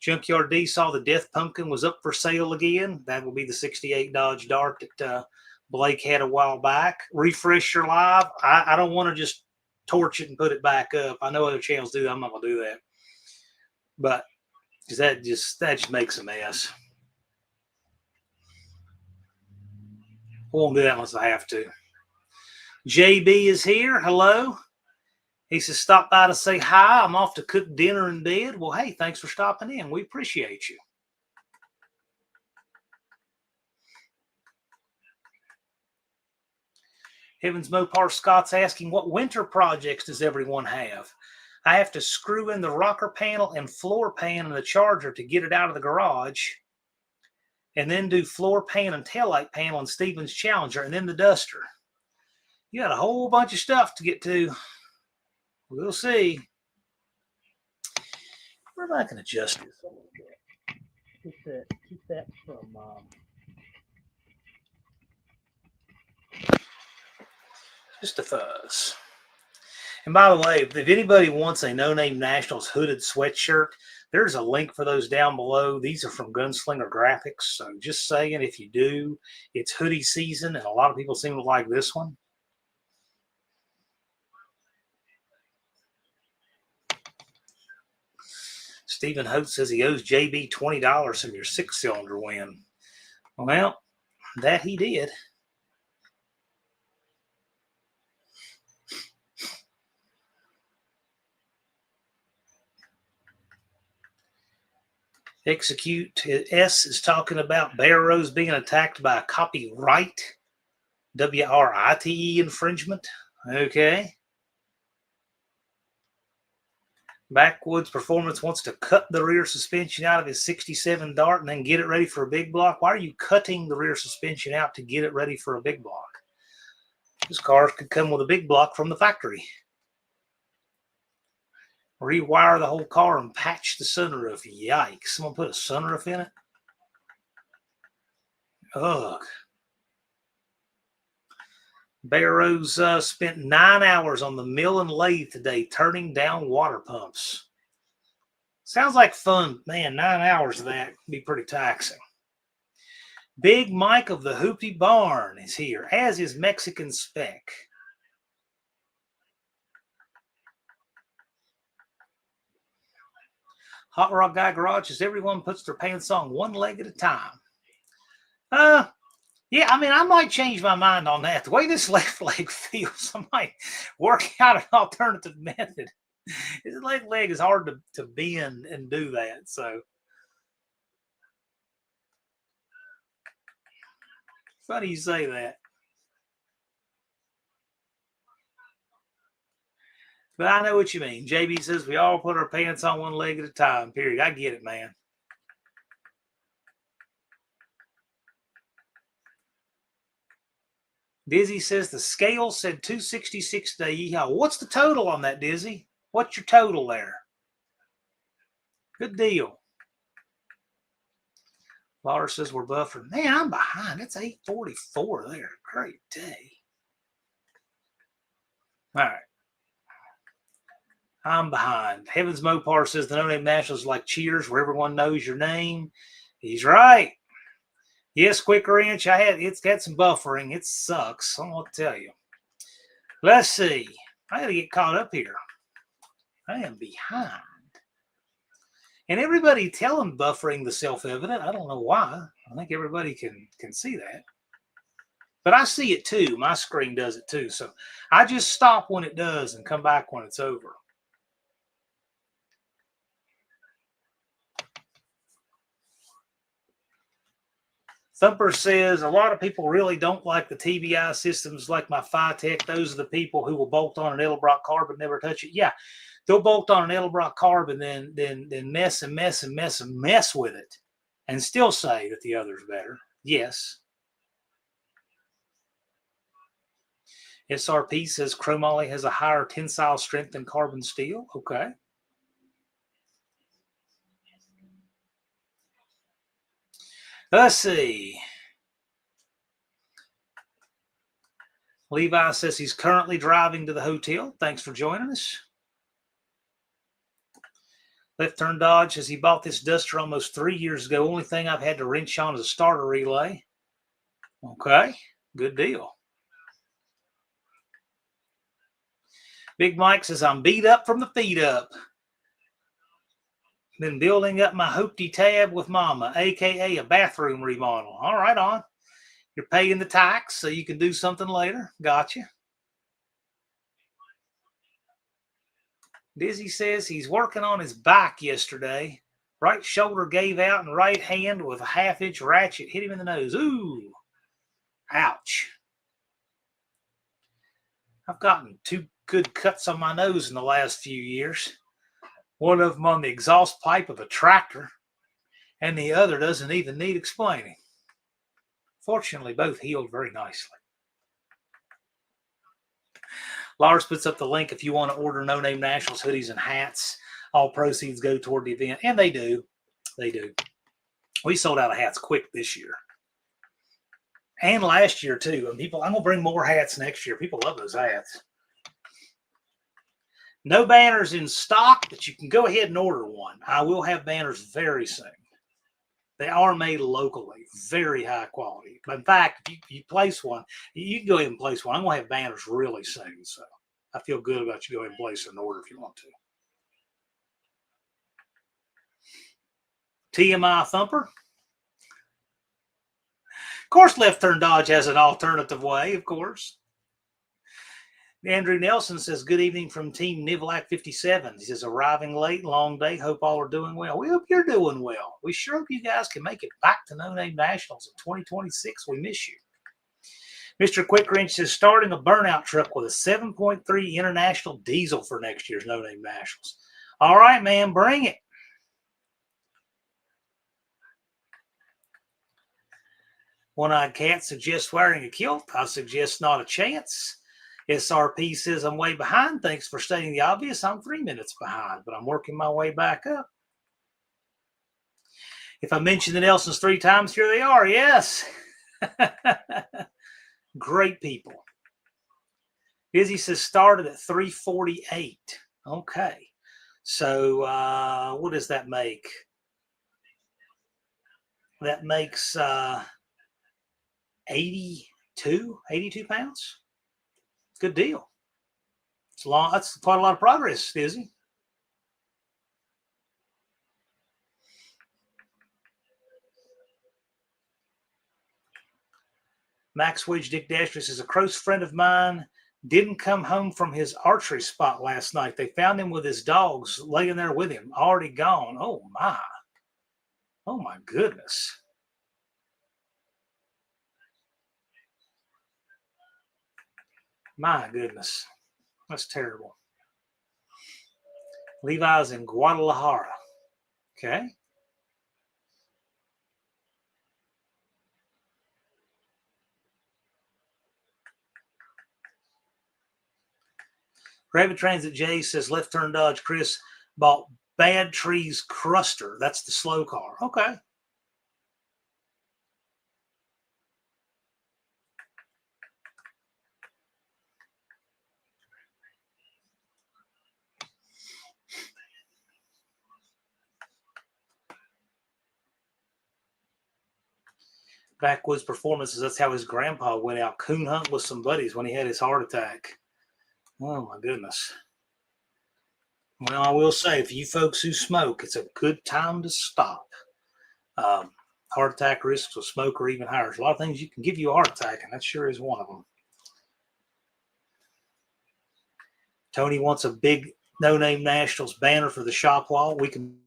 Junkyard D saw the Death Pumpkin was up for sale again. That will be the 68 Dodge Dart that Blake had a while back. Refresh your live. I don't want to just torch it and put it back up. I know other channels do. I'm not going to do that. But that just makes a mess. I won't do that unless I have to. JB is here. Hello. He says, stop by to say hi. I'm off to cook dinner in bed. Well, hey, thanks for stopping in. We appreciate you. Heavens Mopar Scott's asking, what winter projects does everyone have? I have to screw in the rocker panel and floor pan and the charger to get it out of the garage, and then do floor pan and taillight panel in Stevens Challenger, and then the Duster. You got a whole bunch of stuff to get to. We'll see. Where am I going to adjust this? Keep that from just a fuzz. And by the way, if anybody wants a No Name Nationals hooded sweatshirt, there's a link for those down below. These are from Gunslinger Graphics. So just saying, if you do, it's hoodie season, and a lot of people seem to like this one. Stephen Hote says he owes JB $20 from your 6-cylinder win. Well, that he did. Execute S is talking about Bear Rose being attacked by a copyright, WRITE infringement. Okay. Backwoods Performance wants to cut the rear suspension out of his 67 Dart and then get it ready for a big block. Why are you cutting the rear suspension out to get it ready for a big block? This car could come with a big block from the factory. Rewire the whole car and patch the sunroof. Yikes. Someone put a sunroof in it? Ugh. Barrows spent 9 hours on the mill and lathe today turning down water pumps. Sounds like fun. Man, 9 hours of that can be pretty taxing. Big Mike of the Hoopty Barn is here, as is Mexican Spec. Hot Rod Guy Garage says everyone puts their pants on one leg at a time. Yeah, I mean, I might change my mind on that. The way this left leg feels, I might work out an alternative method. His left leg is hard to bend and do that. So, funny you say that. But I know what you mean. JB says we all put our pants on one leg at a time, period. I get it, man. Dizzy says the scale said 266 today. Yeehaw. What's the total on that, Dizzy? What's your total there? Good deal. Laura says we're buffering. Man, I'm behind. It's 8:44 there. Great day. All right. I'm behind. Heavens Mopar says the No Name Nationals like Cheers where everyone knows your name. He's right. Yes, Quick Wrench. It's got some buffering. It sucks. I don't know what to tell you. Let's see. I got to get caught up here. I am behind. And everybody telling buffering the self-evident. I don't know why. I think everybody can see that. But I see it too. My screen does it too. So I just stop when it does and come back when it's over. Thumper says a lot of people really don't like the TBI systems like my Phytech. Those are the people who will bolt on an Edelbrock carb but never touch it. Yeah, they'll bolt on an Edelbrock carb and then mess with it and still say that the other's better. Yes. SRP says chromoly has a higher tensile strength than carbon steel. Okay. Let's see. Levi says he's currently driving to the hotel. Thanks for joining us. Left Turn Dodge says he bought this Duster almost 3 years ago. Only thing I've had to wrench on is a starter relay. Okay, good deal. Big Mike says I'm beat up from the feet up. Been building up my Hoopty tab with Mama, a.k.a. a bathroom remodel. All right, on. You're paying the tax so you can do something later. Gotcha. Dizzy says he's working on his bike yesterday. Right shoulder gave out and right hand with a half-inch ratchet hit him in the nose. Ooh. Ouch. I've gotten 2 good cuts on my nose in the last few years. One of them on the exhaust pipe of a tractor, and the other doesn't even need explaining. Fortunately, both healed very nicely. Lars puts up the link if you want to order No Name Nationals hoodies and hats. All proceeds go toward the event, and they do. They do. We sold out of hats quick this year. And last year, too. And I'm going to bring more hats next year. People love those hats. No banners in stock, but you can go ahead and order one. I will have banners very soon. They are made locally, very high quality. But in fact, if you place one, you can go ahead and place one. I'm going to have banners really soon, so I feel good about you go ahead and place an order if you want to. TMI Thumper. Of course, Left Turn Dodge has an alternative way, of course. Andrew Nelson says, good evening from Team Nivlac 57. He says, arriving late, long day. Hope all are doing well. We hope you're doing well. We sure hope you guys can make it back to No Name Nationals in 2026. We miss you. Mr. Quick Wrench says, starting a burnout truck with a 7.3 International diesel for next year's No Name Nationals. All right, man, bring it. One-Eyed Cat suggests wearing a kilt. I suggest not a chance. SRP says, I'm way behind. Thanks for stating the obvious. I'm 3 minutes behind, but I'm working my way back up. If I mention the Nelsons 3 times, here they are. Yes. Great people. Izzy says started at 348. Okay. So what does that make? That makes 82 pounds. Good deal. It's long. That's quite a lot of progress, Izzy. Max Wedge Dick Dasher says a close friend of mine didn't come home from his archery spot last night. They found him with his dogs laying there with him, already gone. Oh my. Oh my goodness. My goodness. That's terrible. Levi's in Guadalajara. Okay. Rabbit Transit J says left turn dodge. Chris bought Bad Trees Cruster. That's the slow car. Okay. Backwoods Performances. That's how his grandpa went out coon hunting with some buddies when he had his heart attack. Oh my goodness. Well, I will say, for you folks who smoke, it's a good time to stop. Heart attack risks with smoke are even higher. There's a lot of things you can give you a heart attack, and that sure is one of them. Tony wants a big No Name Nationals banner for the shop wall. We can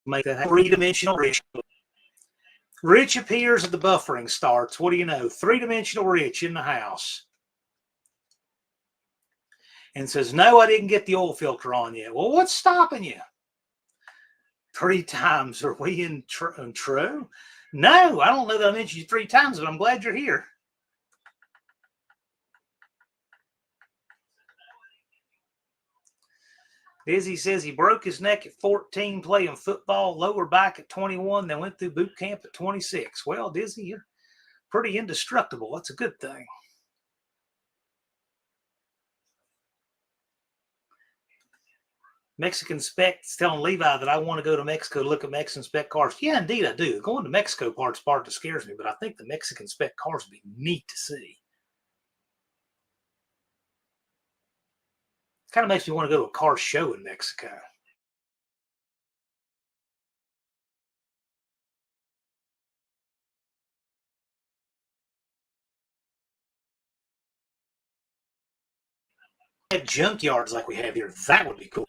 make that three-dimensional rich. Rich appears at the buffering starts. What do you know? Three-dimensional Rich in the house. And says, no, I didn't get the oil filter on yet. Well, what's stopping you? 3 times. Are we in true? No, I don't know that I mentioned you 3 times, but I'm glad you're here. Izzy says he broke his neck at 14 playing football, lower back at 21, then went through boot camp at 26. Well, Dizzy, you're pretty indestructible. That's a good thing. Mexican Spec's telling Levi that I want to go to Mexico to look at Mexican Spec cars. Yeah, indeed I do. Going to Mexico part's part that scares me, but I think the Mexican Spec cars would be neat to see. Kind of makes me want to go to a car show in Mexico. Have junkyards like we have here. That would be cool.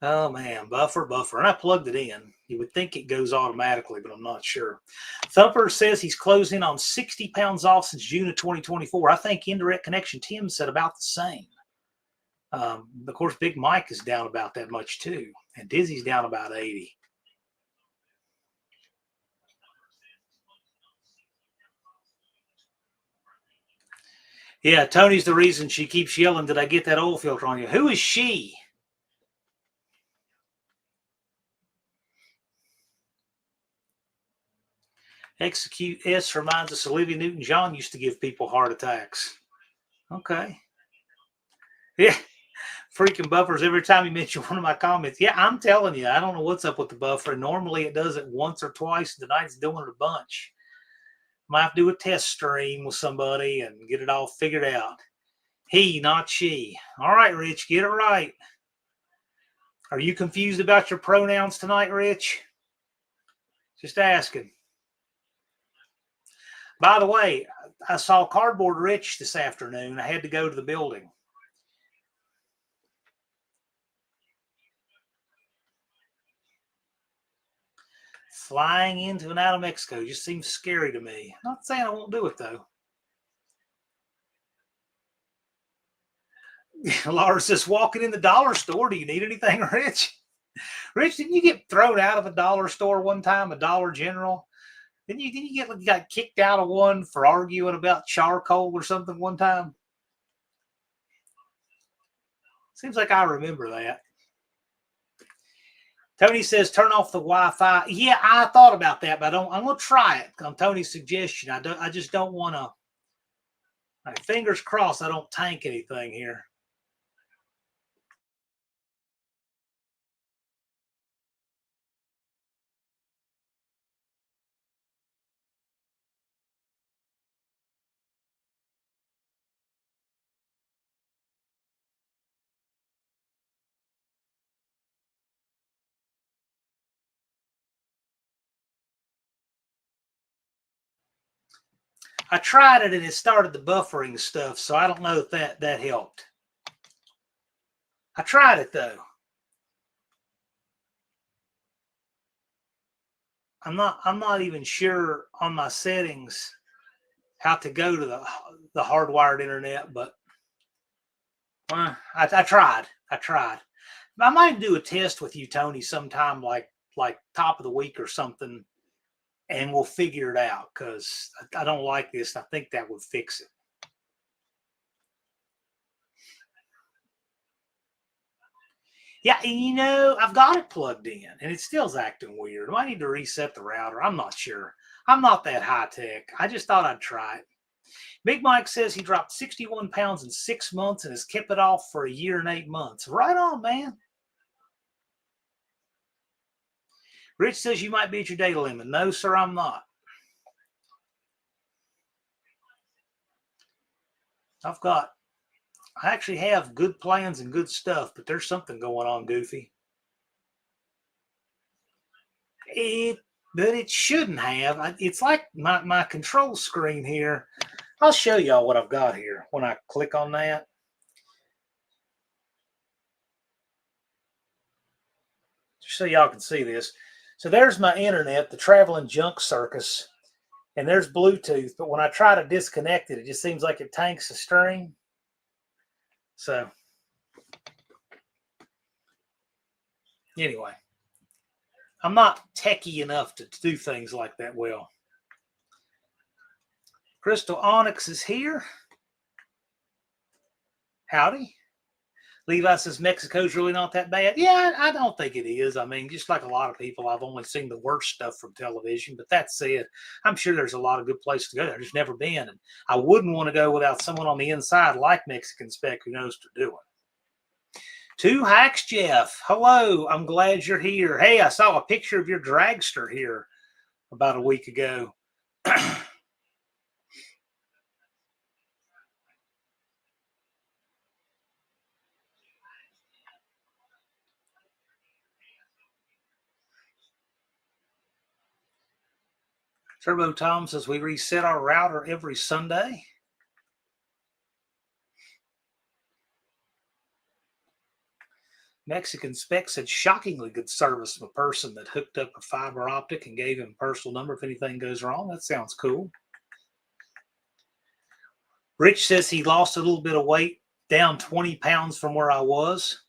Oh man, buffer. And I plugged it in. You would think it goes automatically, but I'm not sure. Thumper says he's closing on 60 pounds off since June of 2024. I think Indirect Connection Tim said about the same. Of course, Big Mike is down about that much too. And Dizzy's down about 80. Yeah, Tony's the reason she keeps yelling, did I get that oil filter on you? Who is she? Execute S reminds us Olivia Newton-John used to give people heart attacks. Okay. Yeah. Freaking buffers every time you mention one of my comments. Yeah, I'm telling you, I don't know what's up with the buffer. Normally it does it once or twice. Tonight it's doing it a bunch. Might have to do a test stream with somebody and get it all figured out. He, not she. All right, Rich, get it right. Are you confused about your pronouns tonight, Rich? Just asking. By the way, I saw Cardboard Rich this afternoon. I had to go to the building. Flying into and out of Mexico just seems scary to me. Not saying I won't do it, though. Laura says, walking in the dollar store, do you need anything, Rich? Rich, didn't you get thrown out of a dollar store one time, a Dollar General? Didn't you got kicked out of one for arguing about charcoal or something one time? Seems like I remember that. Tony says, turn off the Wi-Fi. Yeah, I thought about that, but I'm going to try it on Tony's suggestion. I just don't want to. My fingers crossed I don't tank anything here. I tried it and it started the buffering stuff, so I don't know if that helped. I tried it though. I'm not even sure on my settings how to go to the hardwired internet, but I tried. I might do a test with you, Tony, sometime like top of the week or something, and we'll figure it out because I don't like this. I think that would fix it. Yeah, I've got it plugged in and it still's acting weird. Do I need to reset the router? I'm not sure. I'm not that high tech. I just thought I'd try it. Big Mike says he dropped 61 pounds in 6 months and has kept it off for a year and 8 months. Right on, man. Rich says you might be at your data limit. No, sir, I'm not. I actually have good plans and good stuff, but there's something going on, Goofy. But it shouldn't have. It's like my control screen here. I'll show y'all what I've got here when I click on that. Just so y'all can see this. So there's my internet, the traveling junk circus, and there's Bluetooth. But when I try to disconnect it, it just seems like it tanks the string. So anyway, I'm not techie enough to do things like that well. Crystal Onyx is here. Howdy. Levi says Mexico's really not that bad. Yeah, I don't think it is. I mean, just like a lot of people, I've only seen the worst stuff from television. But that said, I'm sure there's a lot of good places to go there. I've just never been. And I wouldn't want to go without someone on the inside like Mexican Spec who knows what they're doing. Two Hacks Jeff. Hello. I'm glad you're here. Hey, I saw a picture of your dragster here about a week ago. Turbo Tom says we reset our router every Sunday. Mexican Spec said shockingly good service from a person that hooked up a fiber optic and gave him a personal number if anything goes wrong. That sounds cool. Rich says he lost a little bit of weight, down 20 pounds from where I was.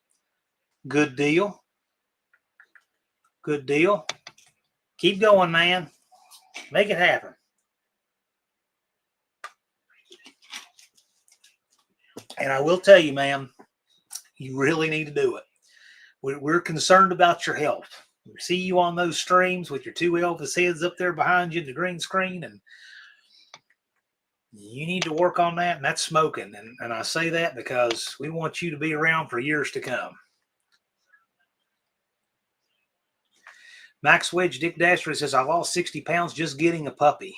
Good deal. Good deal. Keep going, man. Make it happen. And I will tell you, man, you really need to do it. We're concerned about your health. We see you on those streams with your two Elvis heads up there behind you in the green screen, and you need to work on that, and that's smoking. And I say that because we want you to be around for years to come. Max Wedge Dick Dasher says, I lost 60 pounds just getting a puppy.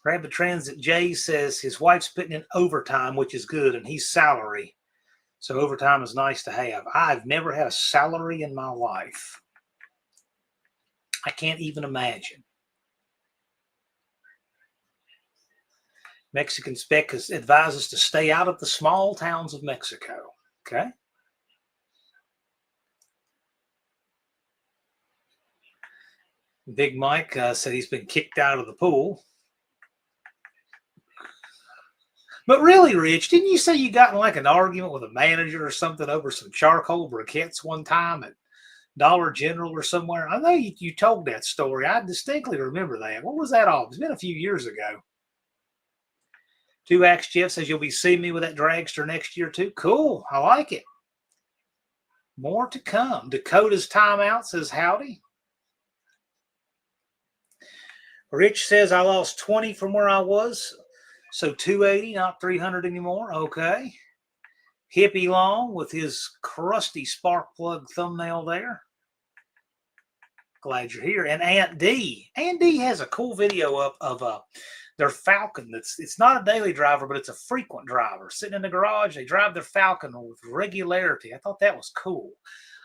Rapid Transit Jay says his wife's putting in overtime, which is good, and he's salary. So overtime is nice to have. I've never had a salary in my life. I can't even imagine. Mexican Spec advises to stay out of the small towns of Mexico. Okay. Big Mike said he's been kicked out of the pool. But really, Rich, didn't you say you got in like an argument with a manager or something over some charcoal briquettes one time at Dollar General or somewhere? I know you told that story. I distinctly remember that. What was that all? It's been a few years ago. Two Axe Jeff says you'll be seeing me with that dragster next year too. Cool. I like it. More to come. Dakota's timeout says howdy. Rich says I lost 20 from where I was, so 280, not 300 anymore. Okay. Hippie Long with his crusty spark plug thumbnail there. Glad you're here. And Aunt D. Aunt D has a cool video up of their Falcon. It's not a daily driver, but it's a frequent driver. Sitting in the garage, they drive their Falcon with regularity. I thought that was cool.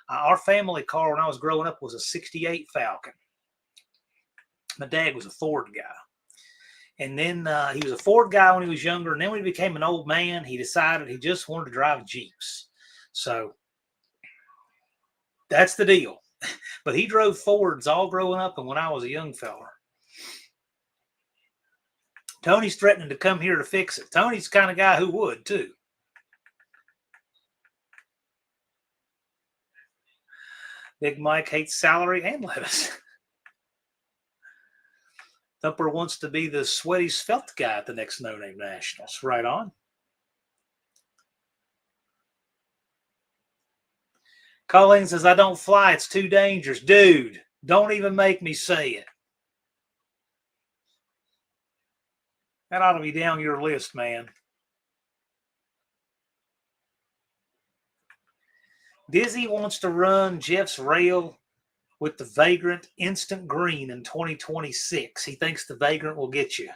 Our family car when I was growing up was a 68 Falcon. My dad was a Ford guy. And then he was a Ford guy when he was younger. And then when he became an old man, he decided he just wanted to drive Jeeps. So that's the deal. But he drove Fords all growing up and when I was a young fella. Tony's threatening to come here to fix it. Tony's the kind of guy who would, too. Big Mike hates salary and lettuce. Thumper wants to be the sweaty svelte guy at the next No Name Nationals. Right on. Colleen says, I don't fly. It's too dangerous. Dude, don't even make me say it. That ought to be down your list, man. Dizzy wants to run Jeff's rail with the Vagrant Instant Green in 2026. He thinks the Vagrant will get you.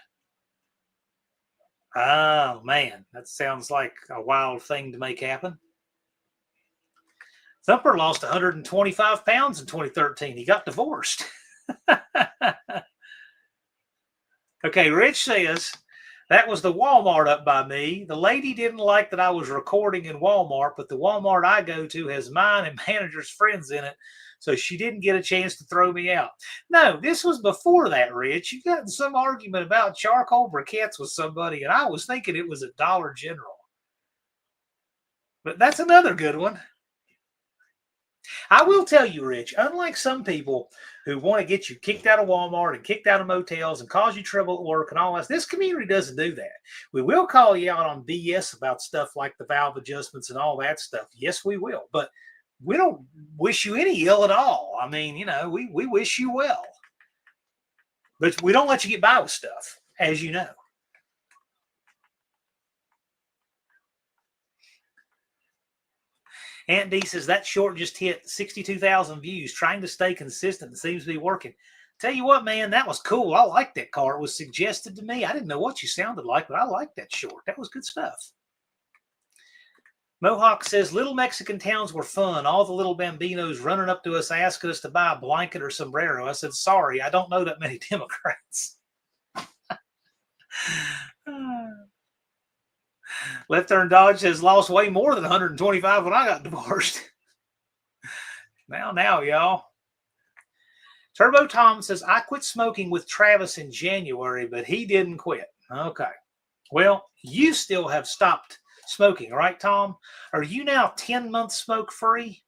Oh, man. That sounds like a wild thing to make happen. Thumper lost 125 pounds in 2013. He got divorced. Okay, Rich says, that was the Walmart up by me. The lady didn't like that I was recording in Walmart, but the Walmart I go to has mine and manager's friends in it, so she didn't get a chance to throw me out. No, this was before that, Rich. You got in some argument about charcoal briquettes with somebody, and I was thinking it was at Dollar General. But that's another good one. I will tell you, Rich, unlike some people who want to get you kicked out of Walmart and kicked out of motels and cause you trouble at work and all that, this community doesn't do that. We will call you out on BS about stuff like the valve adjustments and all that stuff. Yes, we will. But we don't wish you any ill at all. I mean, you know, we wish you well. But we don't let you get by with stuff, as you know. Aunt D says that short just hit 62,000 views. Trying to stay consistent. It seems to be working. Tell you what, man, that was cool. I liked that car. It was suggested to me. I didn't know what you sounded like, but I liked that short. That was good stuff. Mohawk says little Mexican towns were fun. All the little bambinos running up to us asking us to buy a blanket or sombrero. I said, sorry, I don't know that many Democrats. Left Turn Dodge says lost way more than 125 when I got divorced. Now, y'all. Turbo Tom says, I quit smoking with Travis in January, but he didn't quit. Okay. Well, you still have stopped smoking, right, Tom? Are you now 10 months smoke-free?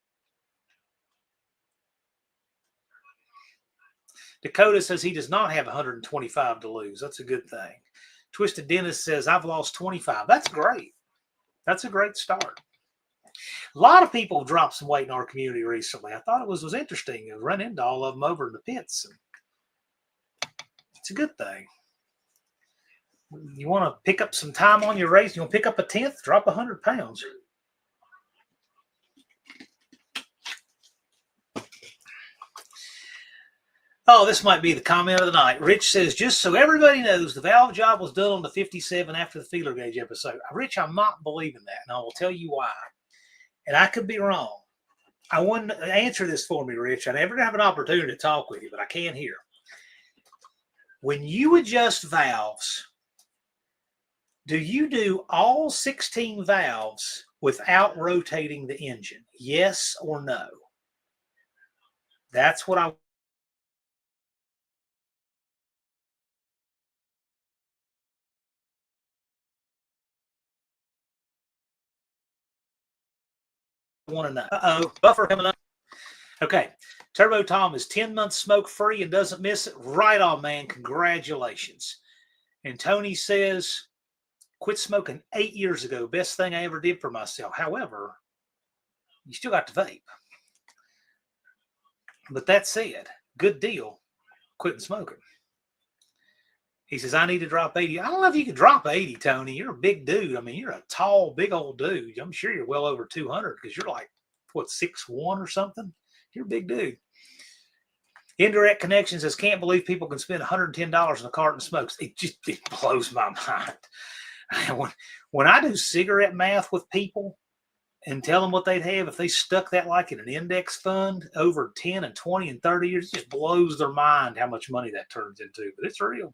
Dakota says he does not have 125 to lose. That's a good thing. Twisted Dennis says, I've lost 25. That's great. That's a great start. A lot of people dropped some weight in our community recently. I thought it was interesting. I run into all of them over in the pits. It's a good thing. You want to pick up some time on your race? You want to pick up a 10th? Drop 100 pounds. Oh, this might be the comment of the night. Rich says, just so everybody knows, the valve job was done on the 57 after the feeler gauge episode. Rich, I'm not believing that, and I will tell you why. And I could be wrong. I want to answer this for me, Rich. I never have an opportunity to talk with you, but I can here. When you adjust valves, do you do all 16 valves without rotating the engine? Yes or no? That's what I want to know. Uh-oh, buffer coming up. Okay, Turbo Tom is 10 months smoke-free and doesn't miss it. Right on, man. Congratulations. And Tony says, quit smoking 8 years ago. Best thing I ever did for myself. However, you still got to vape. But that said, good deal. Quitting smoking. He says, I need to drop 80. I don't know if you could drop 80, Tony. You're a big dude. I mean, you're a tall, big old dude. I'm sure you're well over 200 because you're like, what, 6'1" or something? You're a big dude. Indirect Connection says, can't believe people can spend $110 on a carton of smokes. It blows my mind. When I do cigarette math with people and tell them what they'd have if they stuck that like in an index fund over 10 and 20 and 30 years, it just blows their mind how much money that turns into. But it's real.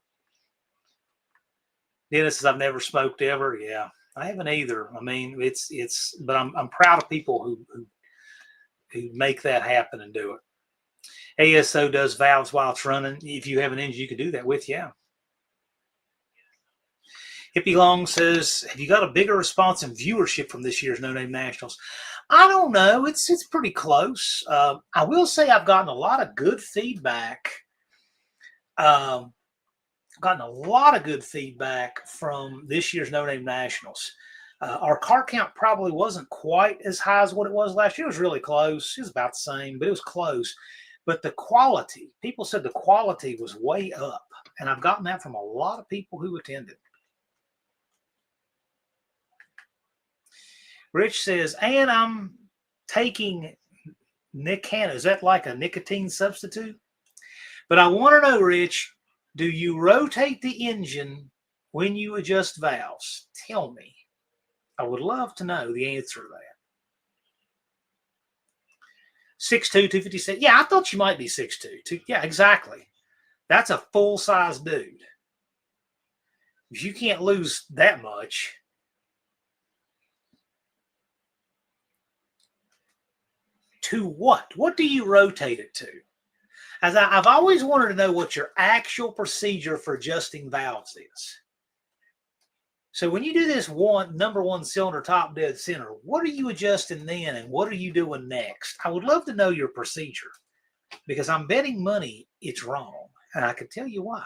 Dennis says, I've never smoked ever. Yeah, I haven't either. I mean, but I'm proud of people who make that happen and do it. ASO does valves while it's running. If you have an engine you can do that with, yeah. Hippie Long says, have you got a bigger response and viewership from this year's No Name Nationals? I don't know. It's pretty close. I will say I've gotten a lot of good feedback. Gotten a lot of good feedback from this year's No Name Nationals. Our car count probably wasn't quite as high as what it was last year. It was really close. It was about the same, but it was close. But the quality, people said the quality was way up. And I've gotten that from a lot of people who attended. Rich says, and I'm taking Nicana. Is that like a nicotine substitute? But I want to know, Rich, do you rotate the engine when you adjust valves? Tell me. I would love to know the answer to that. 6'2", 256. Yeah, I thought you might be 6'2". Yeah, exactly. That's a full-size dude. If you can't lose that much. To what? What do you rotate it to? As I've always wanted to know what your actual procedure for adjusting valves is. So when you do this number one cylinder top dead center, what are you adjusting then and what are you doing next? I would love to know your procedure because I'm betting money it's wrong. And I can tell you why.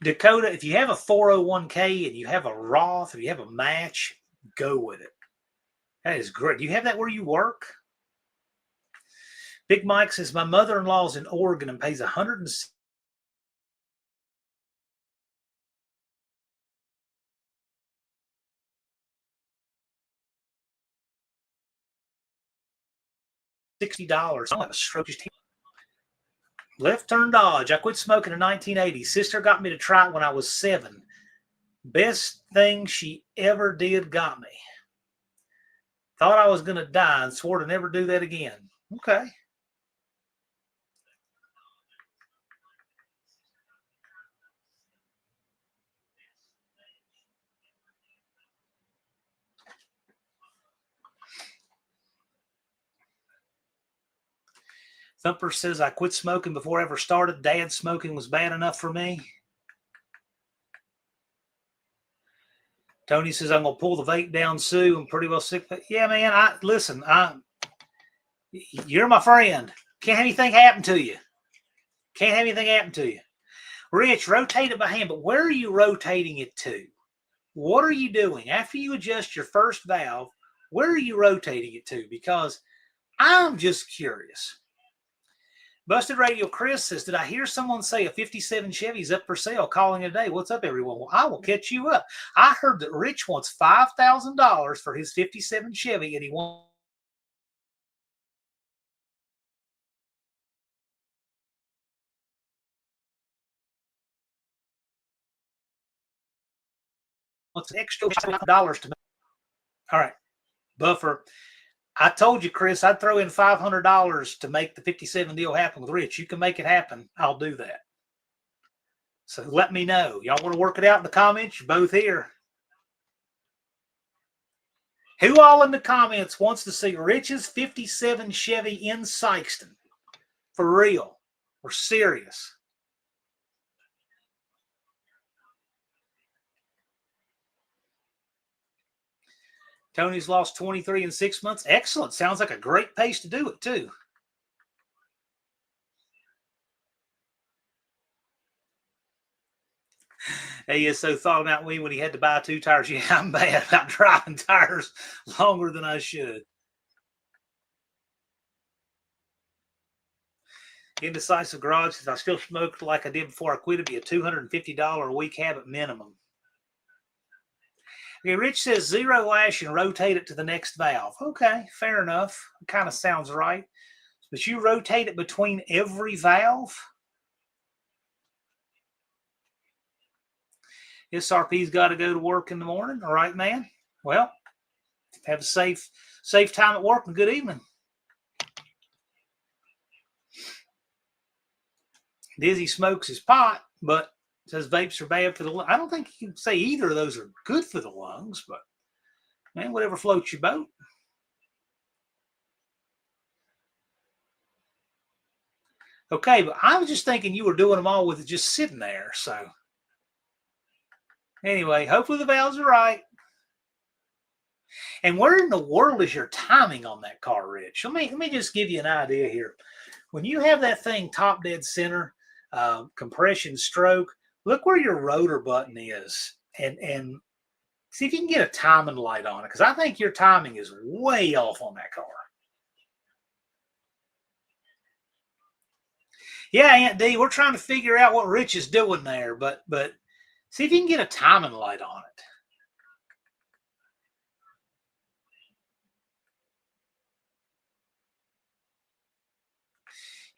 Dakota, if you have a 401k and you have a Roth or you have a match, go with it. That is great. Do you have that where you work? Big Mike says, my mother-in-law's in Oregon and pays $160 I'll have a stroke. Left turn dodge. I quit smoking in 1980. Sister got me to try it when I was 7. Best thing she ever did got me. Thought I was going to die and swore to never do that again. Okay. Thumper says, I quit smoking before I ever started. Dad smoking was bad enough for me. Tony says, I'm going to pull the vape down, Sue. I'm pretty well sick. Yeah, man, listen, you're my friend. Can't have anything happen to you. Can't have anything happen to you. Rich, rotate it by hand, but where are you rotating it to? What are you doing? After you adjust your first valve, where are you rotating it to? Because I'm just curious. Busted Radio Chris says, did I hear someone say a 57 Chevy's up for sale? Calling it a day. What's up, everyone? Well, I will catch you up. I heard that Rich wants $5,000 for his 57 Chevy, and he wants extra $5 to make. All right, Buffer. I told you, Chris, I'd throw in $500 to make the 57 deal happen with Rich. You can make it happen. I'll do that. So let me know. Y'all want to work it out in the comments? You're both here. Who all in the comments wants to see Rich's 57 Chevy in Sykeston? For real. We're serious. Tony's lost 23 in 6 months. Excellent. Sounds like a great pace to do it, too. ASO thought about me when he had to buy 2 tires. Yeah, I'm bad about driving tires longer than I should. Indecisive Garage says, I still smoked like I did before I quit. It'd be a $250 a week habit minimum. Okay, Rich says 0 lash and rotate it to the next valve. Okay, fair enough. Kind of sounds right. But you rotate it between every valve? SRP's got to go to work in the morning. All right, man. Well, have a safe time at work and good evening. Dizzy smokes his pot, but says vapes are bad for the lungs. I don't think you can say either of those are good for the lungs, but man, whatever floats your boat. Okay, but I was just thinking you were doing them all with it just sitting there. So anyway, hopefully the valves are right. And where in the world is your timing on that car, Rich? Let me just give you an idea here. When you have that thing top dead center, compression stroke, look where your rotor button is and see if you can get a timing light on it, because I think your timing is way off on that car. Yeah, Aunt D, we're trying to figure out what Rich is doing there, but see if you can get a timing light on it.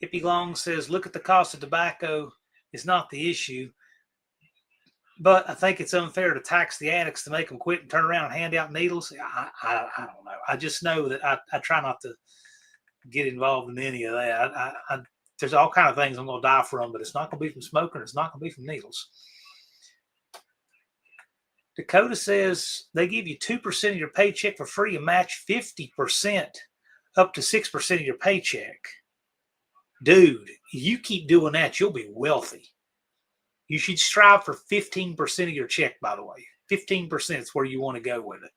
Hippie Long says, look at the cost of tobacco is not the issue, but I think it's unfair to tax the addicts to make them quit and turn around and hand out needles. I don't know. I just know that I try not to get involved in any of that. There's all kind of things I'm going to die from, but it's not going to be from smoking. It's not going to be from needles. Dakota says they give you 2% of your paycheck for free and match 50% up to 6% of your paycheck. Dude, you keep doing that, you'll be wealthy. You should strive for 15% of your check, by the way. 15% is where you want to go with it.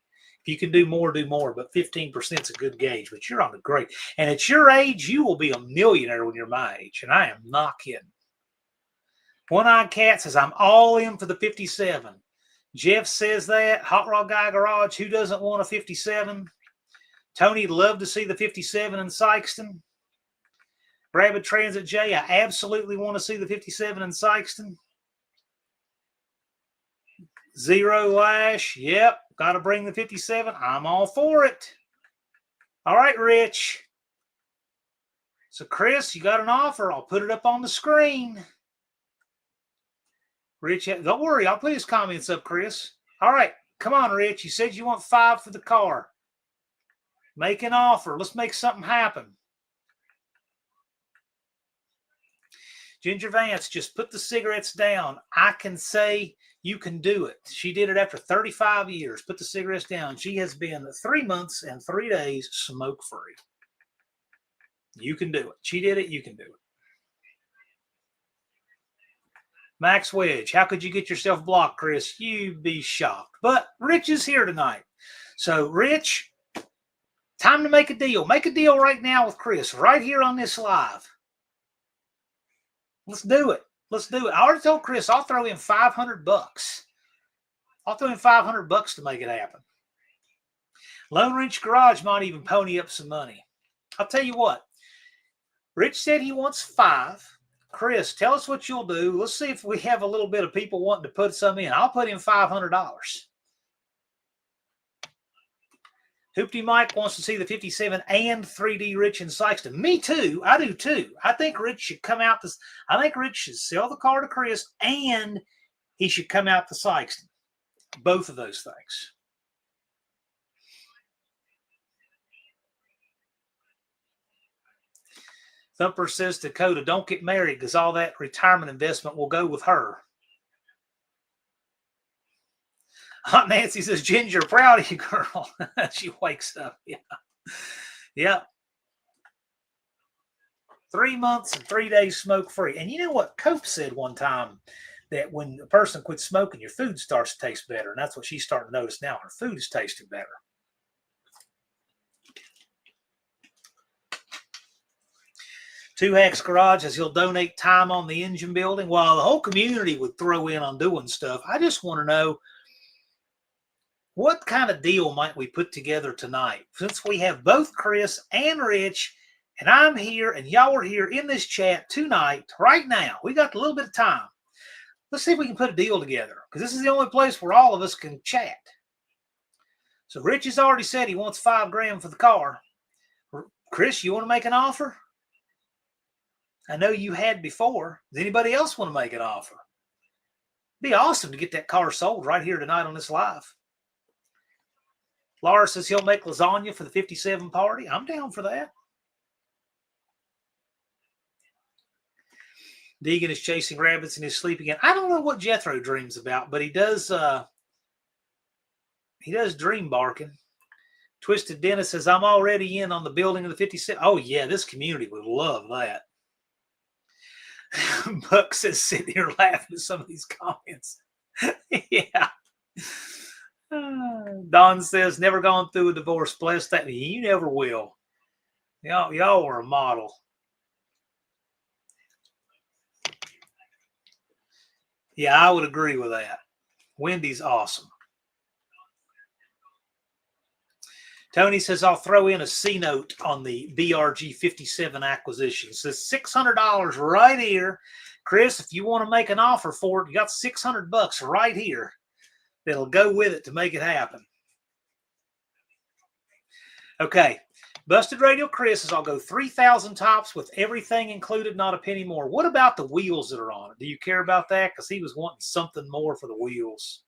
If you can do more, but 15% is a good gauge. But you're on the great. And at your age, you will be a millionaire when you're my age. And I am not kidding. One-Eyed Cat says, I'm all in for the 57. Jeff says that. Hot Rod Guy Garage, who doesn't want a 57? Tony'd love to see the 57 in Sykeston. Rabbit Transit J, I absolutely want to see the 57 in Sykeston. 0 lash, yep, got to bring the 57. I'm all for it. All right, Rich. So, Chris, you got an offer. I'll put it up on the screen. Rich, don't worry, I'll put his comments up, Chris. All right, come on, Rich. You said you want 5 for the car. Make an offer. Let's make something happen. Ginger Vance, just put the cigarettes down. I can say you can do it. She did it after 35 years. Put the cigarettes down. She has been 3 months and 3 days smoke-free. You can do it. She did it. You can do it. Max Wedge, how could you get yourself blocked, Chris? You'd be shocked. But Rich is here tonight. So, Rich, time to make a deal. Make a deal right now with Chris, right here on this live. Let's do it. Let's do it. I already told Chris I'll throw in $500. I'll throw in $500 to make it happen. Lone Wrench Garage might even pony up some money. I'll tell you what. Rich said he wants 5. Chris, tell us what you'll do. Let's see if we have a little bit of people wanting to put some in. I'll put in $500. Hoopty Mike wants to see the 57 and 3D Rich in Sykeston. Me too. I do too. I think Rich should come out this. I think Rich should sell the car to Chris and he should come out to Sykeston. Both of those things. Thumper says, Dakota, don't get married because all that retirement investment will go with her. Aunt Nancy says, Ginger, proud of you, girl. She wakes up. Yeah. Yeah. 3 months and 3 days smoke-free. And you know what? Cope said one time that when a person quits smoking, your food starts to taste better. And that's what she's starting to notice now. Her food is tasting better. 2 Hacks Garage says he'll donate time on the engine building. While the whole community would throw in on doing stuff, I just want to know, what kind of deal might we put together tonight? Since we have both Chris and Rich, and I'm here, and y'all are here in this chat tonight, right now. We got a little bit of time. Let's see if we can put a deal together, because this is the only place where all of us can chat. So Rich has already said he wants $5,000 for the car. Chris, you want to make an offer? I know you had before. Does anybody else want to make an offer? It'd be awesome to get that car sold right here tonight on this live. Laura says he'll make lasagna for the 57 party. I'm down for that. Deegan is chasing rabbits in his sleep again. I don't know what Jethro dreams about, but he does dream barking. Twisted Dennis says, I'm already in on the building of the 57. Oh, yeah, this community would love that. Buck says, sitting here laughing at some of these comments. Yeah. Don says, never gone through a divorce. Bless that. You never will. Y'all are a model. Yeah, I would agree with that. Wendy's awesome. Tony says, I'll throw in a C note on the BRG 57 acquisition. It says $600 right here. Chris, if you want to make an offer for it, you got $600 right here that'll go with it to make it happen. Okay. Busted Radio Chris says, I'll go 3,000 tops with everything included, not a penny more. What about the wheels that are on it? Do you care about that? Because he was wanting something more for the wheels.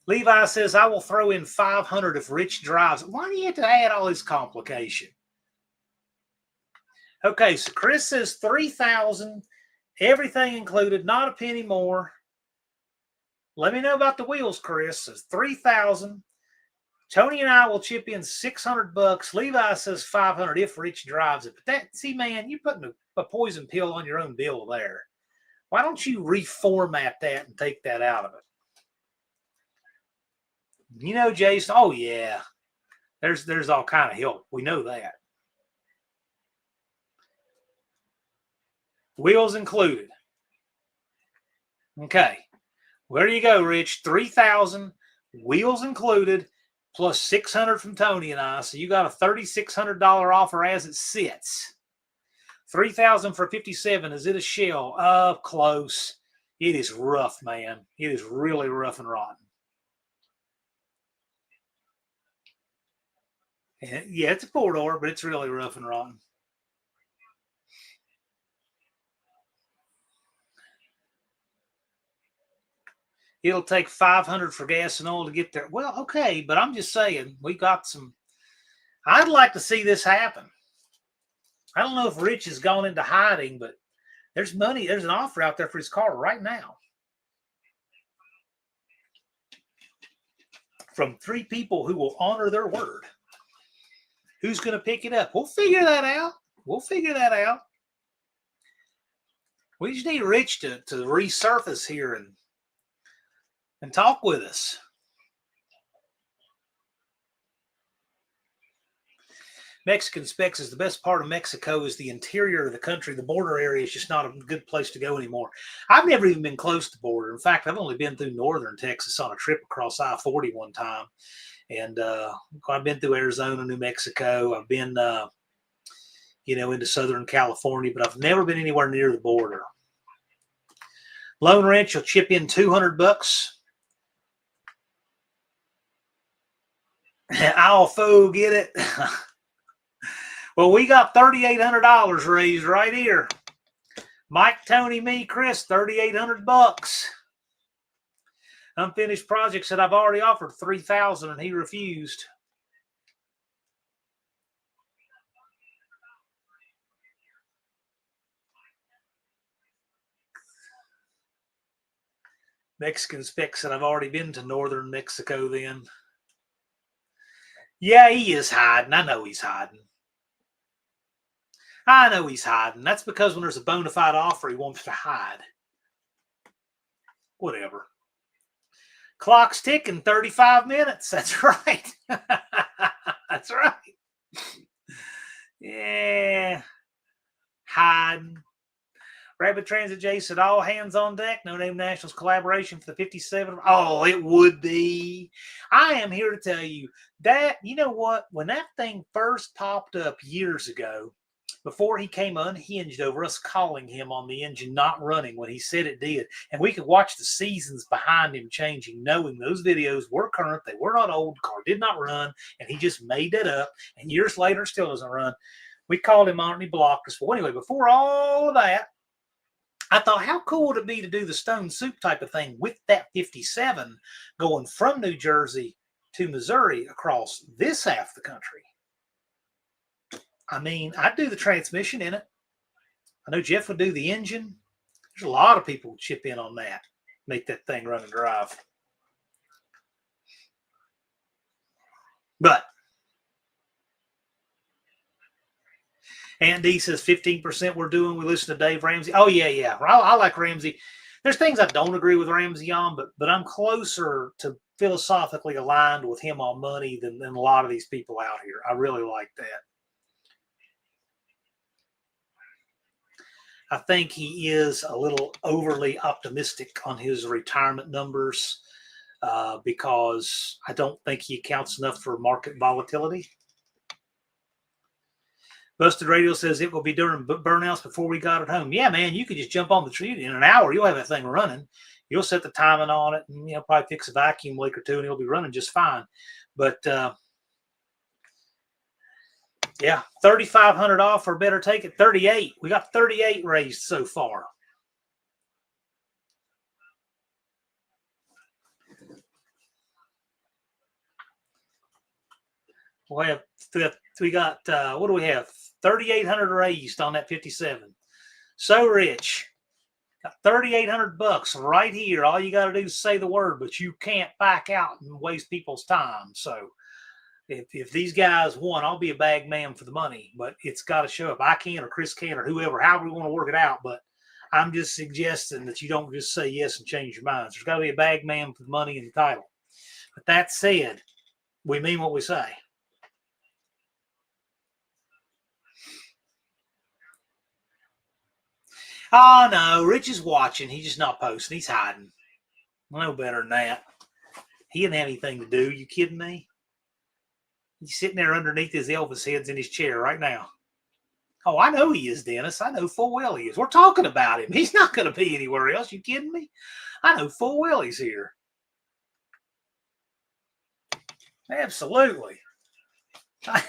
Levi says, I will throw in 500 if Rich drives. Why do you have to add all this complication? Okay, so Chris says 3,000, everything included, not a penny more. Let me know about the wheels, Chris. Says 3,000. Tony and I will chip in $600. Levi says 500 if Rich drives it. But that, see, man, you're putting a poison pill on your own bill there. Why don't you reformat that and take that out of it? You know, Jason, oh, yeah. There's all kind of help. We know that. Wheels included. Okay. Where do you go, Rich? 3,000, wheels included, plus 600 from Tony and I. So you got a $3,600 offer as it sits. 3,000 for 57. Is it a shell? Close. It is rough, man. It is really rough and rotten. Yeah, it's a 4-door, but it's really rough and rotten. It'll take 500 for gas and oil to get there. Well, okay, but I'm just saying, we got some. I'd like to see this happen. I don't know if Rich has gone into hiding, but there's money. There's an offer out there for his car right now from 3 people who will honor their word. Who's going to pick it up? We'll figure that out. We just need Rich to resurface here and talk with us. Mexican Specs is the best part of Mexico is the interior of the country. The border area is just not a good place to go anymore. I've never even been close to the border. In fact, I've only been through northern Texas on a trip across I-40 one time. And I've been through Arizona, New Mexico. I've been, into Southern California, but I've never been anywhere near the border. Lone Ranch will chip in $200. I'll get it. Well, we got $3,800 raised right here. Mike, Tony, me, Chris, $3,800. Unfinished projects that I've already offered $3,000 and he refused. Mexican Specs that I've already been to northern Mexico then. Yeah, he is hiding. I know he's hiding. That's because when there's a bona fide offer, he wants to hide. Whatever. Clock's ticking, 35 minutes. That's right. That's right. Yeah. Hiding. Rabbit Transit J said, all hands on deck. No Name Nationals collaboration for the 57. Oh, it would be. I am here to tell you that, you know what? When that thing first popped up years ago, before he came unhinged over us calling him on the engine not running when he said it did, and we could watch the seasons behind him changing, knowing those videos were current, they were not old, car did not run, and he just made that up, and years later still doesn't run. We called him on it and he blocked us. Well, anyway, before all of that, I thought, how cool would it be to do the Stone Soup type of thing with that 57 going from New Jersey to Missouri across this half of the country? I mean, I'd do the transmission in it. I know Jeff would do the engine. There's a lot of people who chip in on that, make that thing run and drive. But Andy says 15% we're doing. We listen to Dave Ramsey. Oh, yeah. I like Ramsey. There's things I don't agree with Ramsey on, but I'm closer to philosophically aligned with him on money than a lot of these people out here. I really like that. I think he is a little overly optimistic on his retirement numbers because I don't think he accounts enough for market volatility. Busted Radio says it will be during burnouts before we got it home. Yeah, man, you could just jump on the tree in an hour. You'll have that thing running. You'll set the timing on it and, probably fix a vacuum leak or two and it'll be running just fine. But, yeah, 3,500 off or better take it. 38. We got 38 raised so far. We got what do we have? 3,800 raised on that 57. So rich. Got 3,800 bucks right here. All you got to do is say the word, but you can't back out and waste people's time. So if these guys won, I'll be a bag man for the money, but it's got to show up. I can or Chris can or whoever, however we want to work it out. But I'm just suggesting that you don't just say yes and change your minds. There's got to be a bag man for the money and the title. But that said, we mean what we say. Oh, no, Rich is watching. He's just not posting. He's hiding. No better than that. He didn't have anything to do. You kidding me? He's sitting there underneath his Elvis heads in his chair right now. Oh, I know he is, Dennis. I know full well he is. We're talking about him. He's not going to be anywhere else. You kidding me? I know full well he's here. Absolutely. I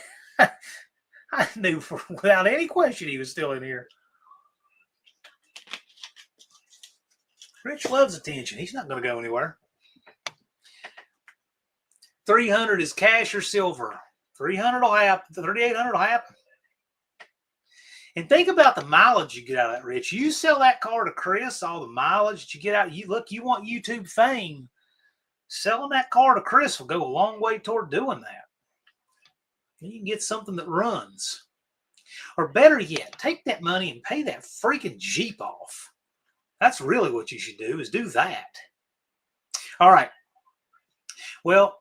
knew without any question he was still in here. Rich loves attention. He's not going to go anywhere. 300 is cash or silver. 300 will happen. 3,800 will happen. And think about the mileage you get out of that, Rich. You sell that car to Chris, all the mileage that you get out. You want YouTube fame. Selling that car to Chris will go a long way toward doing that. You can get something that runs. Or better yet, take that money and pay that freaking Jeep off. That's really what you should do, is do that. All right. Well,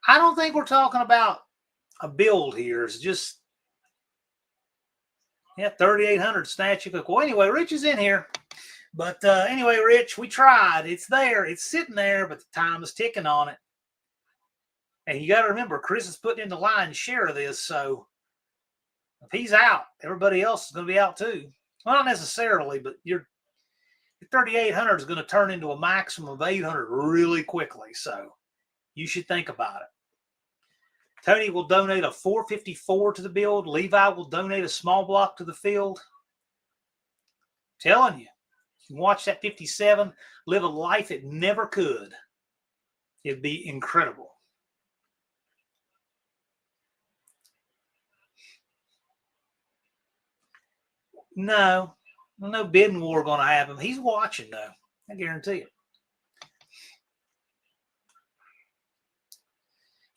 I don't think we're talking about a build here. It's just, 3,800 snatch. Well, anyway, Rich is in here. But anyway, Rich, we tried. It's there. It's sitting there, but the time is ticking on it. And you got to remember, Chris is putting in the lion's share of this. So if he's out, everybody else is going to be out too. Well, not necessarily, but your 3,800 is going to turn into a maximum of 800 really quickly. So you should think about it. Tony will donate a 454 to the build. Levi will donate a small block to the field. I'm telling you, you can watch that 57 live a life it never could. It'd be incredible. No bidding war going to happen. He's watching, though. I guarantee it.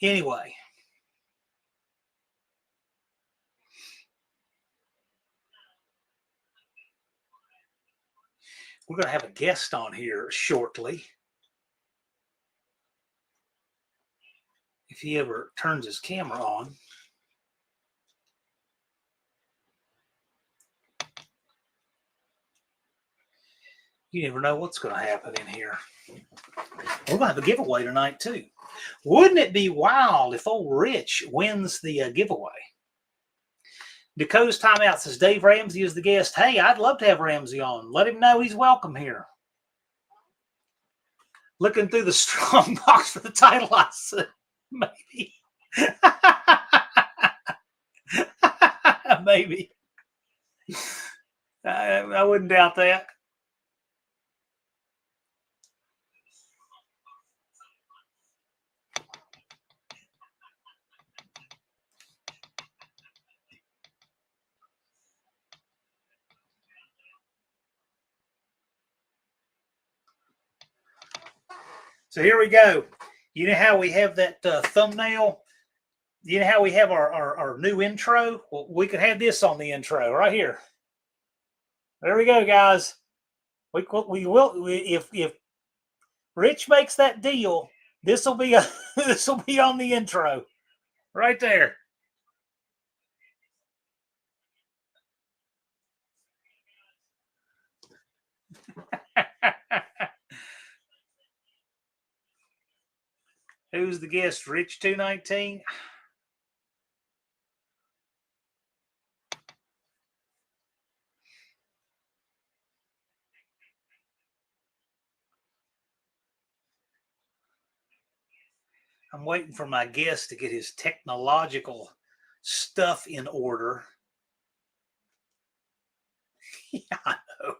Anyway. We're going to have a guest on here shortly. if he ever turns his camera on. You never know what's going to happen in here. We're going to have a giveaway tonight, too. Wouldn't it be wild if old Rich wins the giveaway? Dakota's Timeout says Dave Ramsey is the guest. Hey, I'd love to have Ramsey on. Let him know he's welcome here. Looking through the strong box for the title, I said, maybe. Maybe. I wouldn't doubt that. So here we go. You know how we have that thumbnail? You know how we have our new intro? Well, we could have this on the intro right here. There we go, guys. We will if Rich makes that deal, this will be this will be on the intro right there. Who's the guest? Rich 219. I'm waiting for my guest to get his technological stuff in order. Yeah, I know.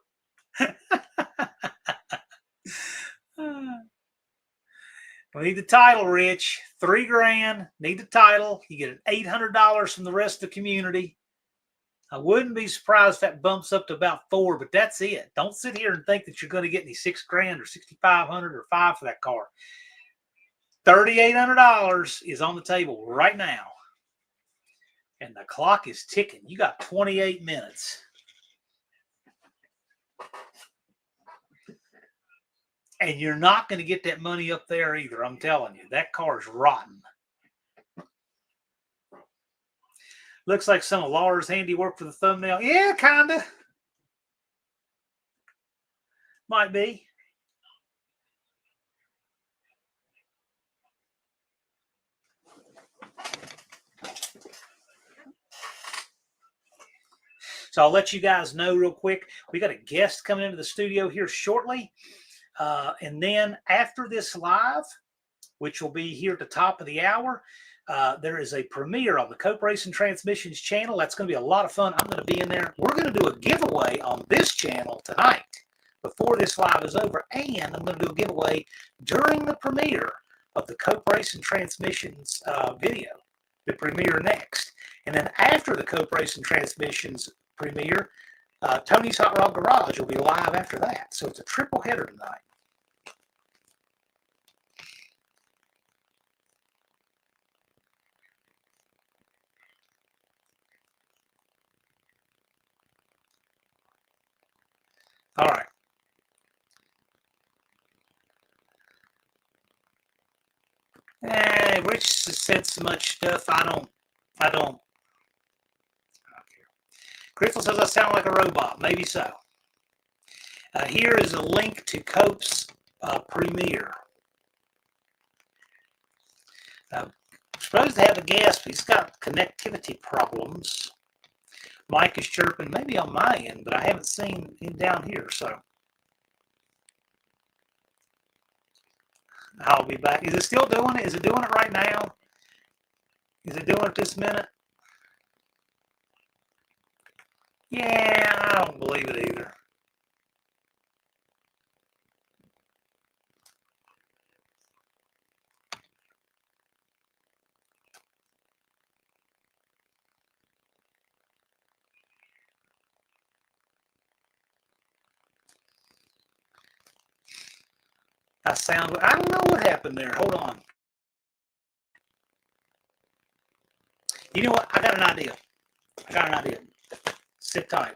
We need the title, Rich. $3,000. Need the title. You get $800 from the rest of the community. I wouldn't be surprised if that bumps up to about $4,000, but that's it. Don't sit here and think that you're going to get any $6,000 or $6,500 or $5,000 for that car. $3,800 is on the table right now. And the clock is ticking. You got 28 minutes. And you're not going to get that money up there either. I'm telling you, that car is rotten. Looks like some of Laura's handiwork for the thumbnail. Yeah, kind of. Might be. So I'll let you guys know real quick. We got a guest coming into the studio here shortly. And then after this live, which will be here at the top of the hour, there is a premiere on the Cope Racing Transmissions channel. That's going to be a lot of fun. I'm going to be in there. We're going to do a giveaway on this channel tonight before this live is over. And I'm going to do a giveaway during the premiere of the Cope Racing Transmissions video, the premiere next. And then after the Cope Racing Transmissions premiere, Tony's Hot Rod Garage will be live after that. So it's a triple header tonight. All right. Rich said so much stuff. I don't care. Crystal says I sound like a robot. Maybe so. Here is a link to Cope's premiere. I'm supposed to have a guest, but he's got connectivity problems. Mike is chirping, maybe on my end, but I haven't seen him down here, so I'll be back. Is it still doing it? Is it doing it right now? Is it doing it this minute? Yeah, I don't believe it either. I don't know what happened there. Hold on. You know what? I got an idea. Sit tight.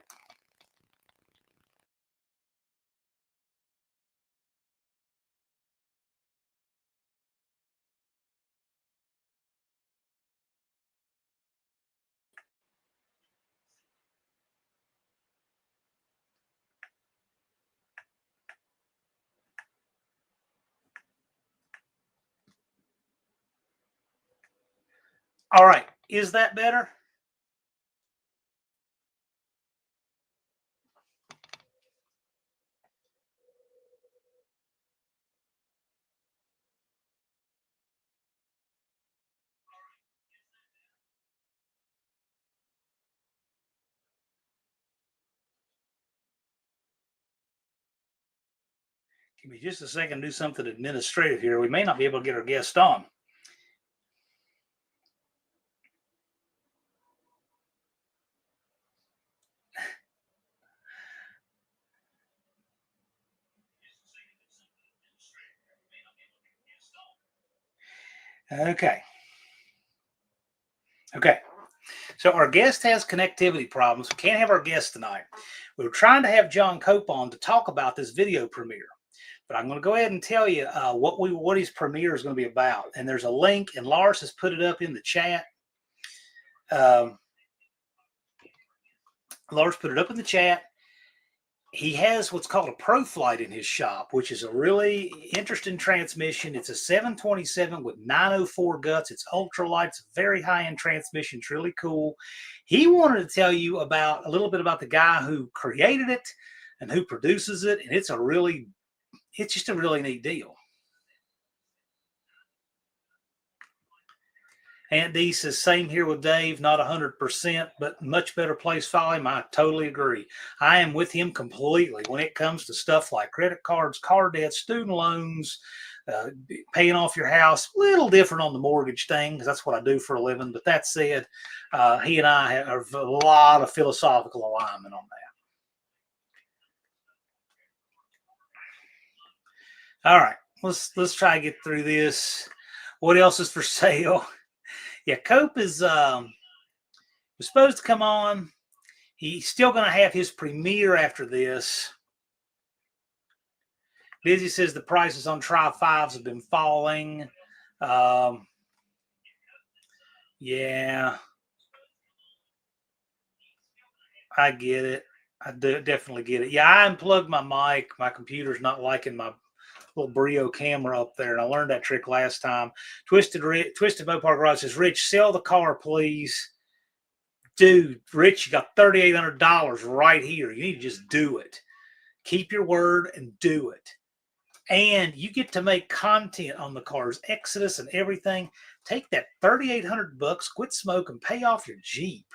All right. Is that better? Give me just a second to do something administrative here. We may not be able to get our guest on. Okay. Okay. So our guest has connectivity problems. We can't have our guest tonight. We were trying to have John Cope on to talk about this video premiere. But I'm going to go ahead and tell you what his premiere is going to be about. And there's a link, and Lars has put it up in the chat. Lars put it up in the chat. He has what's called a Pro Flight in his shop, which is a really interesting transmission. It's a 727 with 904 guts. It's ultralight. It's a very high-end transmission. It's really cool. He wanted to tell you about a little bit about the guy who created it and who produces it. And it's just a really neat deal. Aunt D says, same here with Dave, not 100%, but much better place for him. I totally agree. I am with him completely when it comes to stuff like credit cards, car debt, student loans, paying off your house. A little different on the mortgage thing because that's what I do for a living. But that said, he and I have a lot of philosophical alignment on that. All right, let's try to get through this. What else is for sale? Yeah, Cope is was supposed to come on. He's still going to have his premiere after this. Busy says the prices on Tri-5s have been falling. Yeah, I get it. I definitely get it. Yeah, I unplugged my mic. My computer's not liking my little Brio camera up there, and I learned that trick last time. Twisted Mopar Garage says, Rich, sell the car, please. Dude, Rich, you got $3,800 right here. You need to just do it. Keep your word and do it. And you get to make content on the cars, Exodus and everything. Take that $3,800, quit smoking, pay off your Jeep.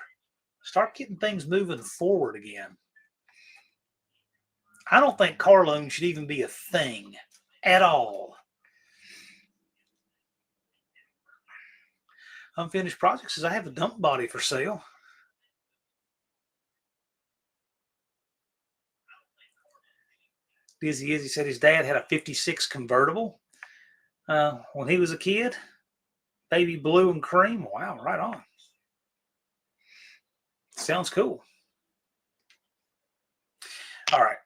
Start getting things moving forward again. I don't think car loans should even be a thing at all. Unfinished Project says, I have a dump body for sale. Busy Izzy said his dad had a 56 convertible when he was a kid. Baby blue and cream. Wow, right on. Sounds cool. All right.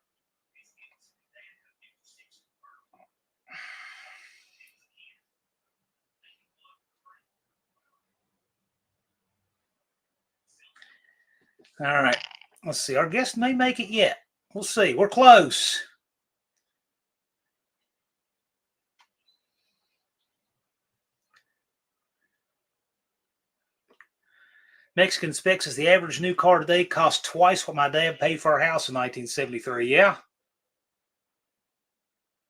All right. Let's see. Our guest may make it yet. We'll see. We're close. Mexican Spec says the average new car today costs twice what my dad paid for our house in 1973. Yeah.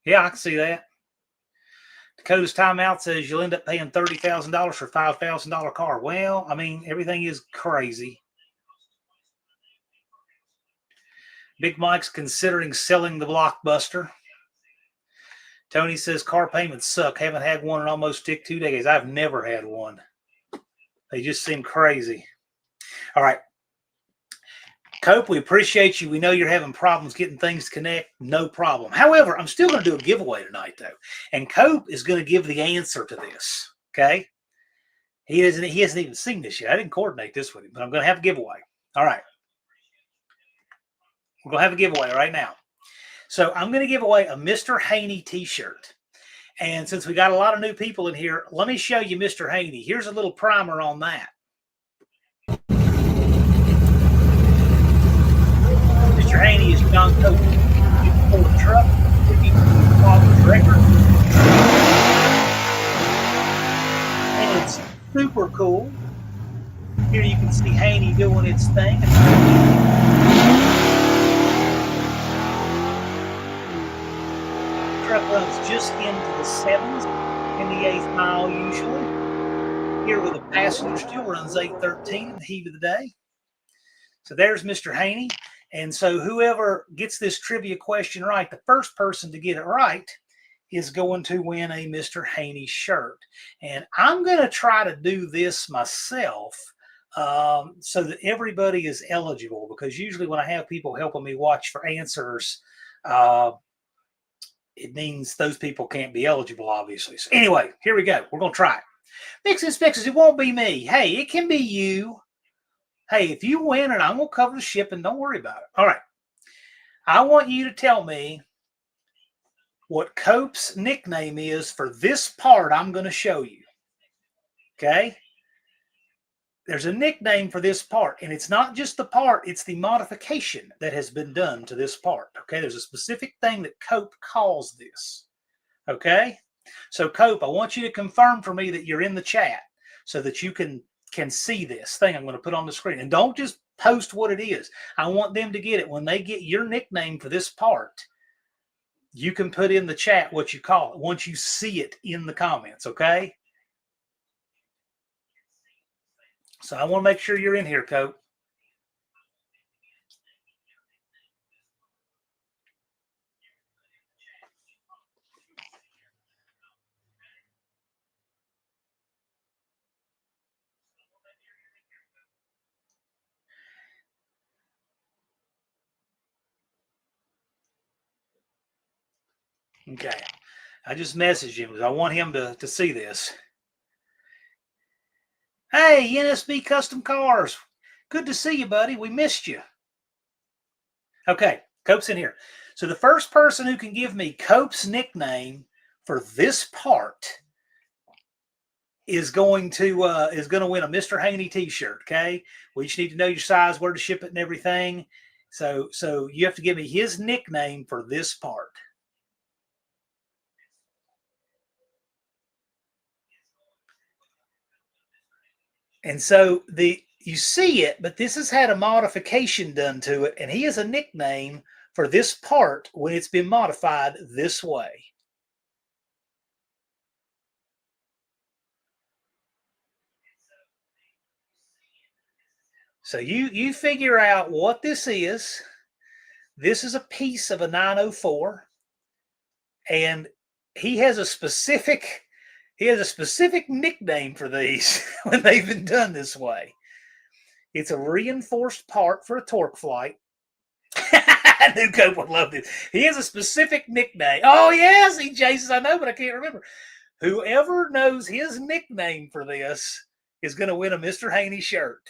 Yeah, I can see that. Dakota's Timeout says you'll end up paying $30,000 for a $5,000 car. Well, I mean, everything is crazy. Big Mike's considering selling the Blockbuster. Tony says car payments suck. Haven't had one in almost 2 decades. I've never had one. They just seem crazy. All right. Cope, we appreciate you. We know you're having problems getting things to connect. No problem. However, I'm still going to do a giveaway tonight, though. And Cope is going to give the answer to this. Okay? He hasn't even seen this yet. I didn't coordinate this with him, but I'm going to have a giveaway. All right. We're going to have a giveaway right now. So I'm going to give away a Mr. Haney t-shirt. And since we got a lot of new people in here, let me show you Mr. Haney. Here's a little primer on that. Mr. Haney is John Cope. You can pull a truck, you can father's record. And it's super cool. Here you can see Haney doing its thing. Truck runs just into the 7s in the 8th mile usually. Here with a passenger still runs 8:13 in the heat of the day. So there's Mr. Haney. And so whoever gets this trivia question right, the first person to get it right is going to win a Mr. Haney shirt. And I'm going to try to do this myself so that everybody is eligible, because usually when I have people helping me watch for answers, it means those people can't be eligible, obviously. So anyway, here we go. We're going to try it. Mixes, fixes, it won't be me. Hey, it can be you. Hey, if you win it, I'm going to cover the shipping. Don't worry about it. All right. I want you to tell me what Cope's nickname is for this part I'm going to show you. Okay? There's a nickname for this part, and it's not just the part, it's the modification that has been done to this part. Okay? There's a specific thing that Cope calls this. Okay? So, Cope, I want you to confirm for me that you're in the chat so that you can see this thing I'm going to put on the screen. And don't just post what it is. I want them to get it. When they get your nickname for this part, you can put in the chat what you call it once you see it in the comments, okay? So I want to make sure you're in here, Cope. Okay. I just messaged him because I want him to see this. Hey, NSB Custom Cars. Good to see you, buddy. We missed you. Okay, Cope's in here. So the first person who can give me Cope's nickname for this part is going to win a Mr. Haney t-shirt. Okay, we just need to know your size, where to ship it, and everything. So you have to give me his nickname for this part. And so you see it, but this has had a modification done to it, and he has a nickname for this part when it's been modified this way. So you figure out what this is. This is a piece of a 904, and he has a specific nickname for these when they've been done this way. It's a reinforced part for a torque flight. I knew Cope would love this. He has a specific nickname. Oh, yes, he chases. I know, but I can't remember. Whoever knows his nickname for this is going to win a Mr. Haney shirt.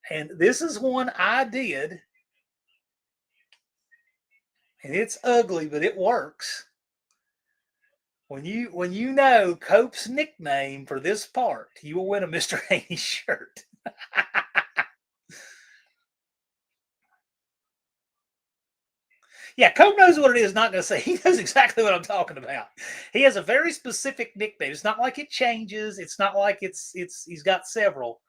And this is one I did. And it's ugly, but it works. When you know Cope's nickname for this part, you will win a Mr. Haney shirt. Yeah, Cope knows what it is. Not going to say. He knows exactly what I'm talking about. He has a very specific nickname. It's not like it changes. It's not like he's got several.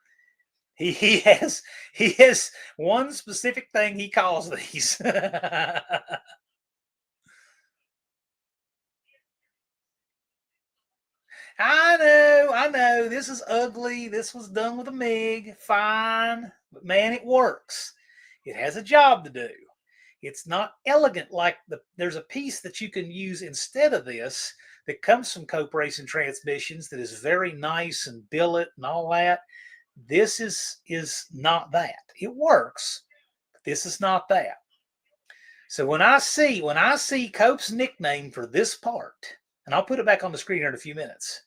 He has one specific thing he calls these. I know. This is ugly. This was done with a MIG. Fine. But man, it works. It has a job to do. It's not elegant like there's a piece that you can use instead of this that comes from Cope Racing Transmissions that is very nice and billet and all that. This is not that. It works, but this is not that. So when I see Cope's nickname for this part, and I'll put it back on the screen here in a few minutes,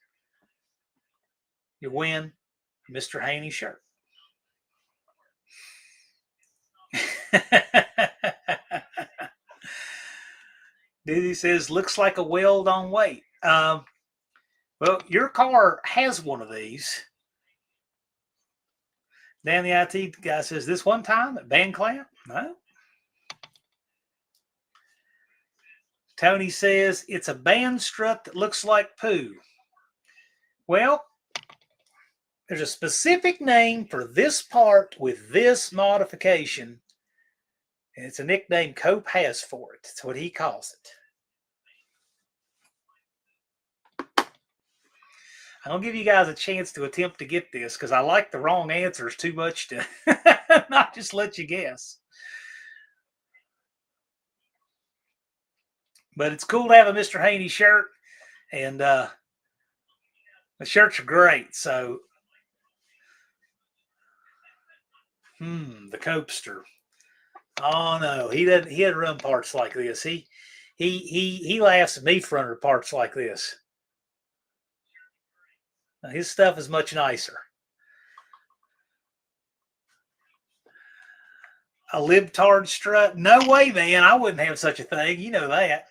you win Mr. Haney shirt. Diddy says, looks like a weld on weight. Well, your car has one of these. Dan, the IT guy, says, this one time at band clamp? No. Tony says, it's a band strut that looks like poo. Well, There's a specific name for this part with this modification. And it's a nickname Cope has for it. It's what he calls it. I'll give you guys a chance to attempt to get this because I like the wrong answers too much to not just let you guess. But it's cool to have a Mr. Haney shirt, and the shirts are great. So, the Copester. Oh no, he doesn't. He doesn't run parts like this. He laughs at me for running parts like this. Now, his stuff is much nicer. A libtard strut? No way, man. I wouldn't have such a thing. You know that.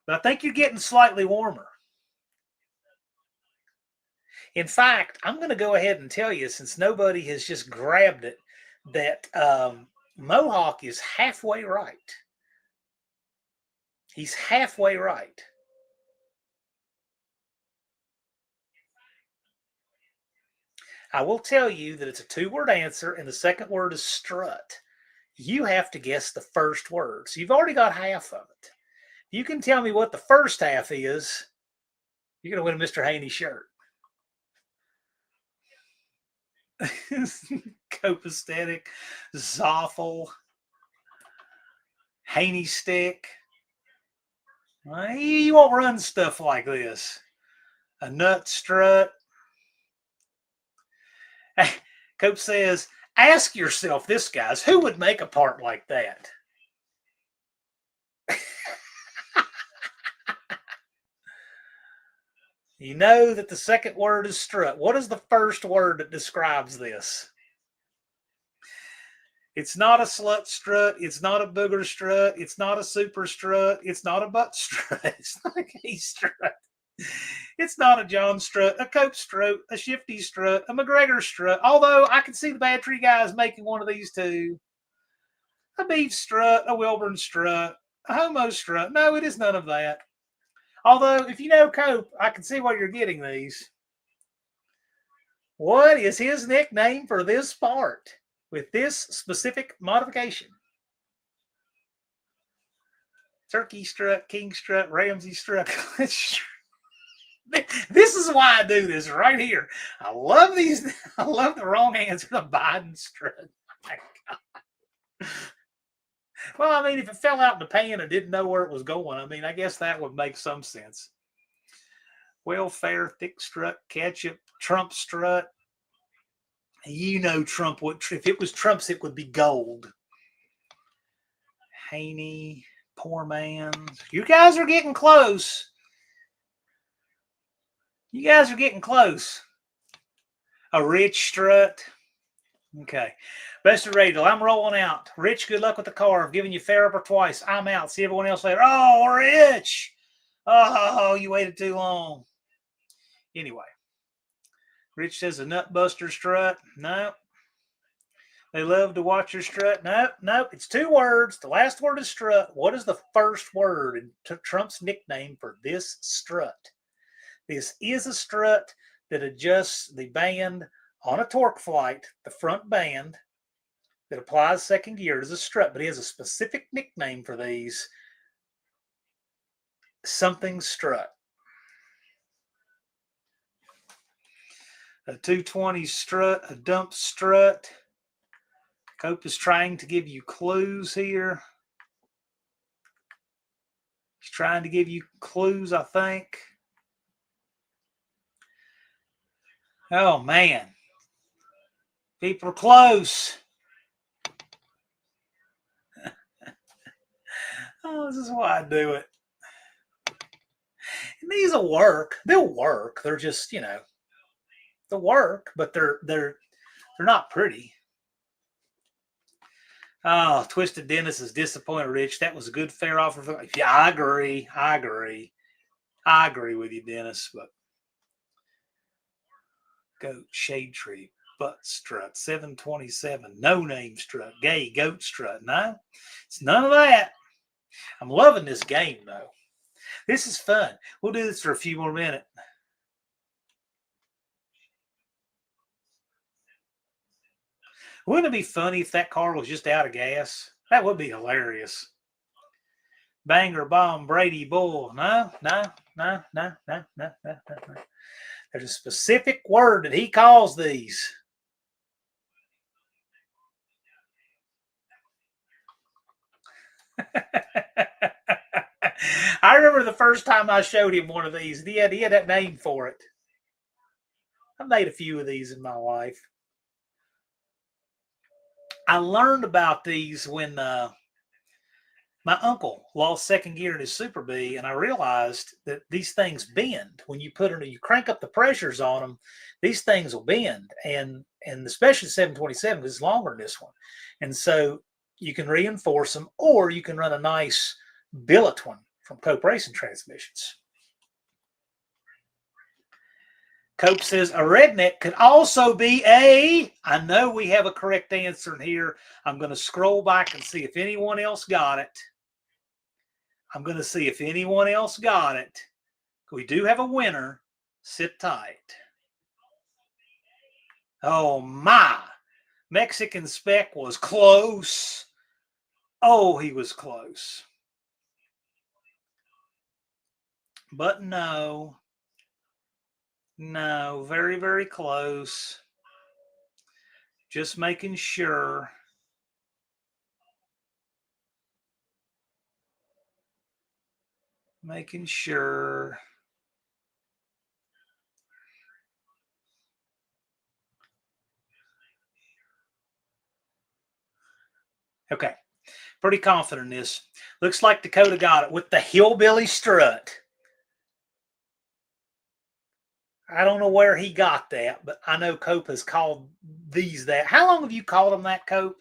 But I think you're getting slightly warmer. In fact, I'm going to go ahead and tell you, since nobody has just grabbed it, that Mohawk is halfway right. He's halfway right. I will tell you that it's a 2-word answer, and the second word is strut. You have to guess the first word. So you've already got half of it. If you can tell me what the first half is, you're going to win a Mr. Haney shirt. Copacetic, Zoffel, Haney stick. You won't run stuff like this. A nut strut. Cope says, ask yourself this, guys, who would make a part like that? You know that the second word is strut. What is the first word that describes this? It's not a slut strut. It's not a booger strut. It's not a super strut. It's not a butt strut. It's not a gay strut. It's not a John strut, a Cope strut, a Shifty strut, a McGregor strut. Although I can see the Battery guys making one of these too. A beef strut, a Wilburn strut, a homo strut. No, it is none of that. Although, if you know Cope, I can see why you're getting these. What is his nickname for this part with this specific modification? Turkey strut, king strut, Ramsey strut. This is why I do this right here. I love these. I love the wrong answer. The Biden strut. Oh my God. Well, I mean, if it fell out in the pan and didn't know where it was going, I mean, I guess that would make some sense. Welfare, thick strut, ketchup, Trump strut. You know Trump would, if it was Trump's, it would be gold. Haney, poor man. You guys are getting close. You guys are getting close. A rich strut. Okay. Best of radio. I'm rolling out. Rich, good luck with the car. I've given you fair upper twice. I'm out. See everyone else later. Oh, Rich. Oh, you waited too long. Anyway. Rich says a nutbuster strut. No. They love to watch your strut. Nope. It's 2 words. The last word is strut. What is the first word in Trump's nickname for this strut? This is a strut that adjusts the band on a torque flight, the front band that applies second gear is a strut, but he has a specific nickname for these. Something strut. A 220 strut, a dump strut. Cope is trying to give you clues here. He's trying to give you clues, I think. Oh, man. People are close. Oh, this is why I do it. And these will work. They'll work. They're just, they'll work, but they're not pretty. Oh, Twisted Dennis is disappointed, Rich. That was a good fair offer. Yeah, I agree. I agree with you, Dennis, but goat, shade tree, butt strut, 727, no name strut, gay, goat strut. No, it's none of that. I'm loving this game, though. This is fun. We'll do this for a few more minutes. Wouldn't it be funny if that car was just out of gas? That would be hilarious. Banger bomb Brady Bull. No. There's a specific word that he calls these. I remember the first time I showed him one of these. He had that name for it. I've made a few of these in my life. I learned about these when my uncle lost second gear in his Super B, and I realized that these things bend when you you crank up the pressures on them. These things will bend, and especially 727 because it's longer than this one, and so you can reinforce them, or you can run a nice billet one from Cope Racing Transmissions. Cope says a redneck could also be a. I know we have a correct answer in here. I'm going to scroll back and see if anyone else got it. I'm going to see if anyone else got it. We do have a winner. Sit tight. Oh, my. Mexican Spec was close. Oh, he was close. But no. No, very, very close. Just making sure. Making sure. Okay. Pretty confident in this. Looks like Dakota got it with the hillbilly strut. I don't know where he got that, but I know Cope has called these that. How long have you called them that, Cope?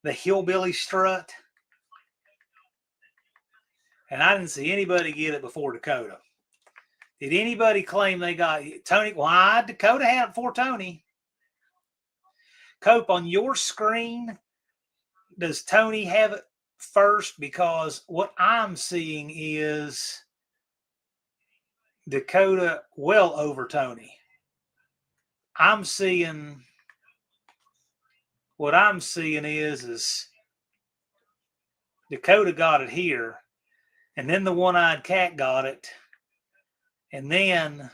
The hillbilly strut? And I didn't see anybody get it before Dakota. Did anybody claim they got Tony? Why? Dakota had it before Tony. Cope, on your screen, does Tony have it first? Because what I'm seeing is Dakota well over Tony. I'm seeing, what I'm seeing is Dakota got it here, and then the one-eyed cat got it, and then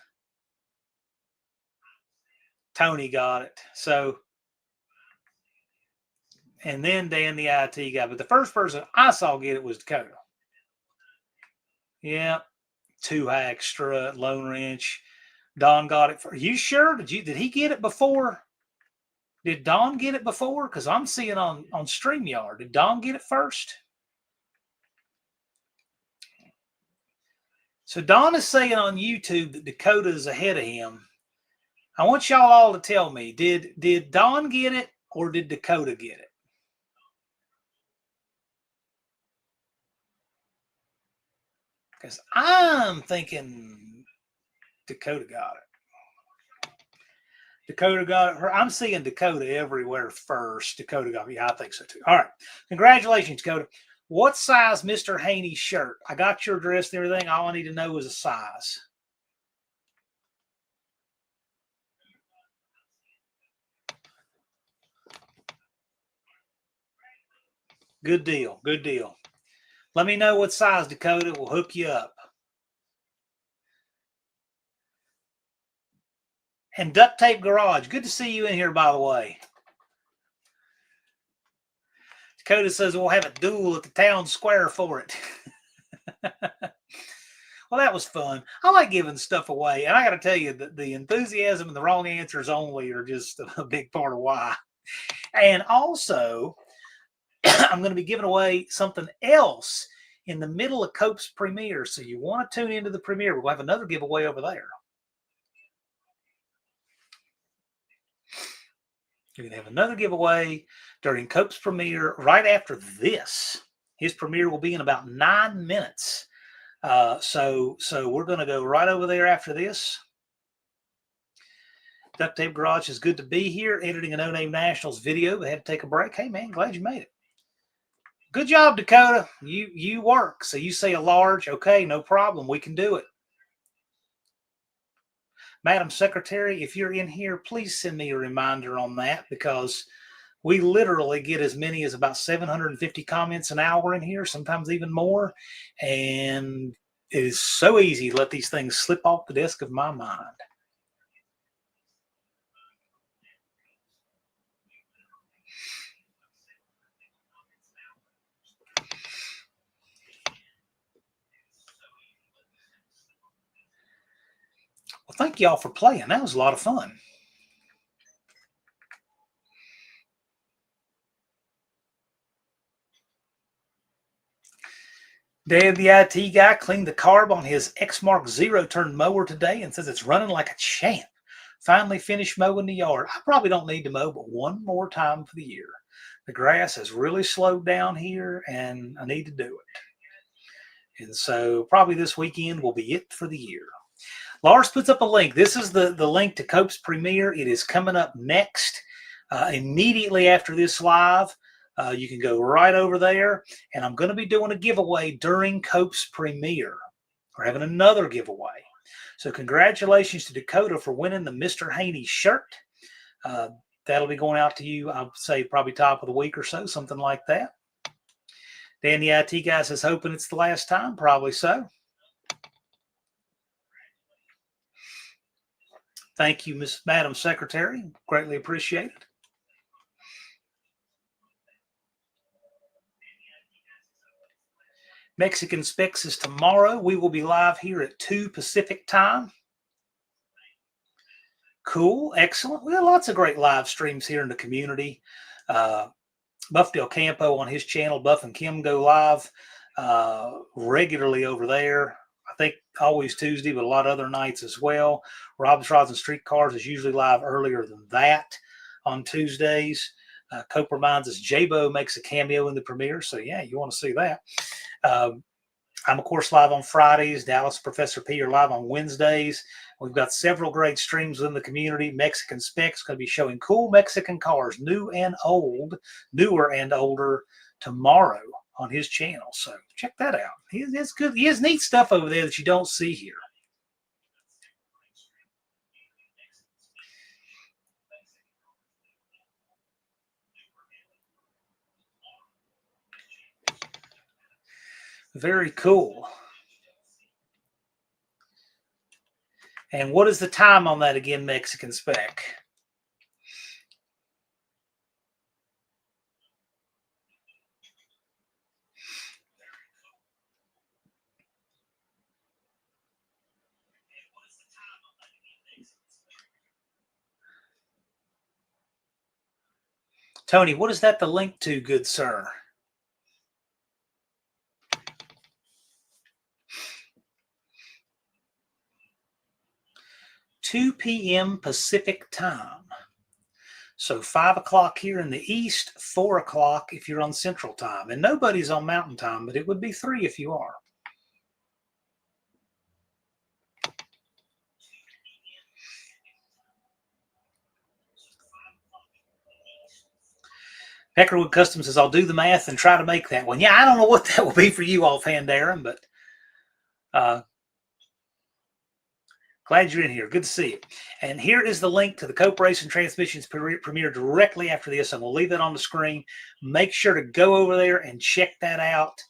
Tony got it. So, and then Dan the IT guy. But the first person I saw get it was Dakota. Yeah. Two-hack strut, lone wrench. Don got it. Are you sure? Did he get it before? Did Don get it before? Because I'm seeing on StreamYard. Did Don get it first? So Don is saying on YouTube that Dakota is ahead of him. I want y'all all to tell me, did Don get it or did Dakota get it? Because I'm thinking Dakota got it. Dakota got it. I'm seeing Dakota everywhere first. Dakota got it. Yeah, I think so too. All right. Congratulations, Dakota. What size Mr. Haney's shirt? I got your address and everything. All I need to know is a size. Good deal. Good deal. Let me know what size, Dakota. We'll hook you up. And Duct Tape Garage. Good to see you in here, by the way. Dakota says we'll have a duel at the town square for it. Well, that was fun. I like giving stuff away. And I got to tell you that the enthusiasm and the wrong answers only are just a big part of why. And also, I'm going to be giving away something else in the middle of Cope's premiere. So you want to tune into the premiere. We'll have another giveaway over there. You're going to have another giveaway during Cope's premiere right after this. His premiere will be in about 9 minutes. So we're going to go right over there after this. Duct Tape Garage is good to be here, editing a No Name Nationals video. They had to take a break. Hey, man, glad you made it. Good job, Dakota. You work. So you say a large. Okay, no problem. We can do it. Madam Secretary, if you're in here, please send me a reminder on that because We literally get as many as about 750 comments an hour in here, sometimes even more. And it is so easy to let these things slip off the desk of my mind. Well, thank y'all for playing. That was a lot of fun. Dave, the IT guy, cleaned the carb on his X-Mark zero-turn mower today and says it's running like a champ. Finally finished mowing the yard. I probably don't need to mow but one more time for the year. The grass has really slowed down here, and I need to do it. And so probably this weekend will be it for the year. Lars puts up a link. This is the link to Cope's premiere. It is coming up next, immediately after this live. You can go right over there, and I'm going to be doing a giveaway during Cope's premiere. We're having another giveaway. So congratulations to Dakota for winning the Mr. Haney shirt. That'll be going out to you, I'd say probably top of the week or so, something like that. Dan, the IT guy, says hoping it's the last time. Probably so. Thank you, Madam Secretary. Greatly appreciated. Mexican Specs is tomorrow. We will be live here at 2 Pacific time. Cool. Excellent. We got lots of great live streams here in the community. Buff Del Campo on his channel, Buff and Kim, go live regularly over there. I think always Tuesday, but a lot of other nights as well. Rob's Rods and Streetcars is usually live earlier than that on Tuesdays. Cope reminds us J-Bo makes a cameo in the premiere. So, yeah, you want to see that. I'm, of course, live on Fridays. Dallas Professor P are live on Wednesdays. We've got several great streams within the community. Mexican Specs going to be showing cool Mexican cars, new and old, newer and older, tomorrow on his channel. So check that out. He has good. He has neat stuff over there that you don't see here. Very cool. And what is the time on that again, Mexican Spec? Tony, what is that the link to, good sir? 2 p.m. Pacific time. So 5 o'clock here in the East, 4 o'clock if you're on Central time. And nobody's on Mountain time, but it would be 3 if you are. Peckerwood Customs says, I'll do the math and try to make that one. Yeah, I don't know what that will be for you offhand, Darren, but glad you're in here. Good to see you. And here is the link to the Cope Racing Transmissions premiere directly after this, and we'll leave that on the screen. Make sure to go over there and check that out.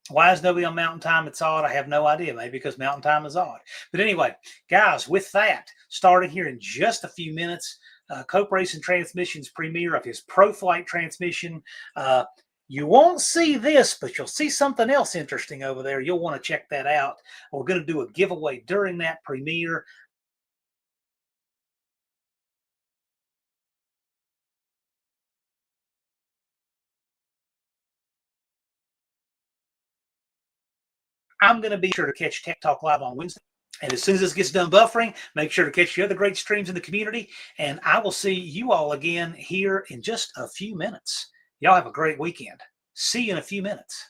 Why is nobody on Mountain Time? It's odd. I have no idea. Maybe because Mountain Time is odd. But anyway, guys, with that, starting here in just a few minutes, Cope Racing Transmissions premiere of his Pro Flight transmission. You won't see this, but you'll see something else interesting over there. You'll want to check that out. We're going to do a giveaway during that premiere. I'm going to be sure to catch Tech Talk Live on Wednesday. And as soon as this gets done buffering, make sure to catch the other great streams in the community. And I will see you all again here in just a few minutes. Y'all have a great weekend. See you in a few minutes.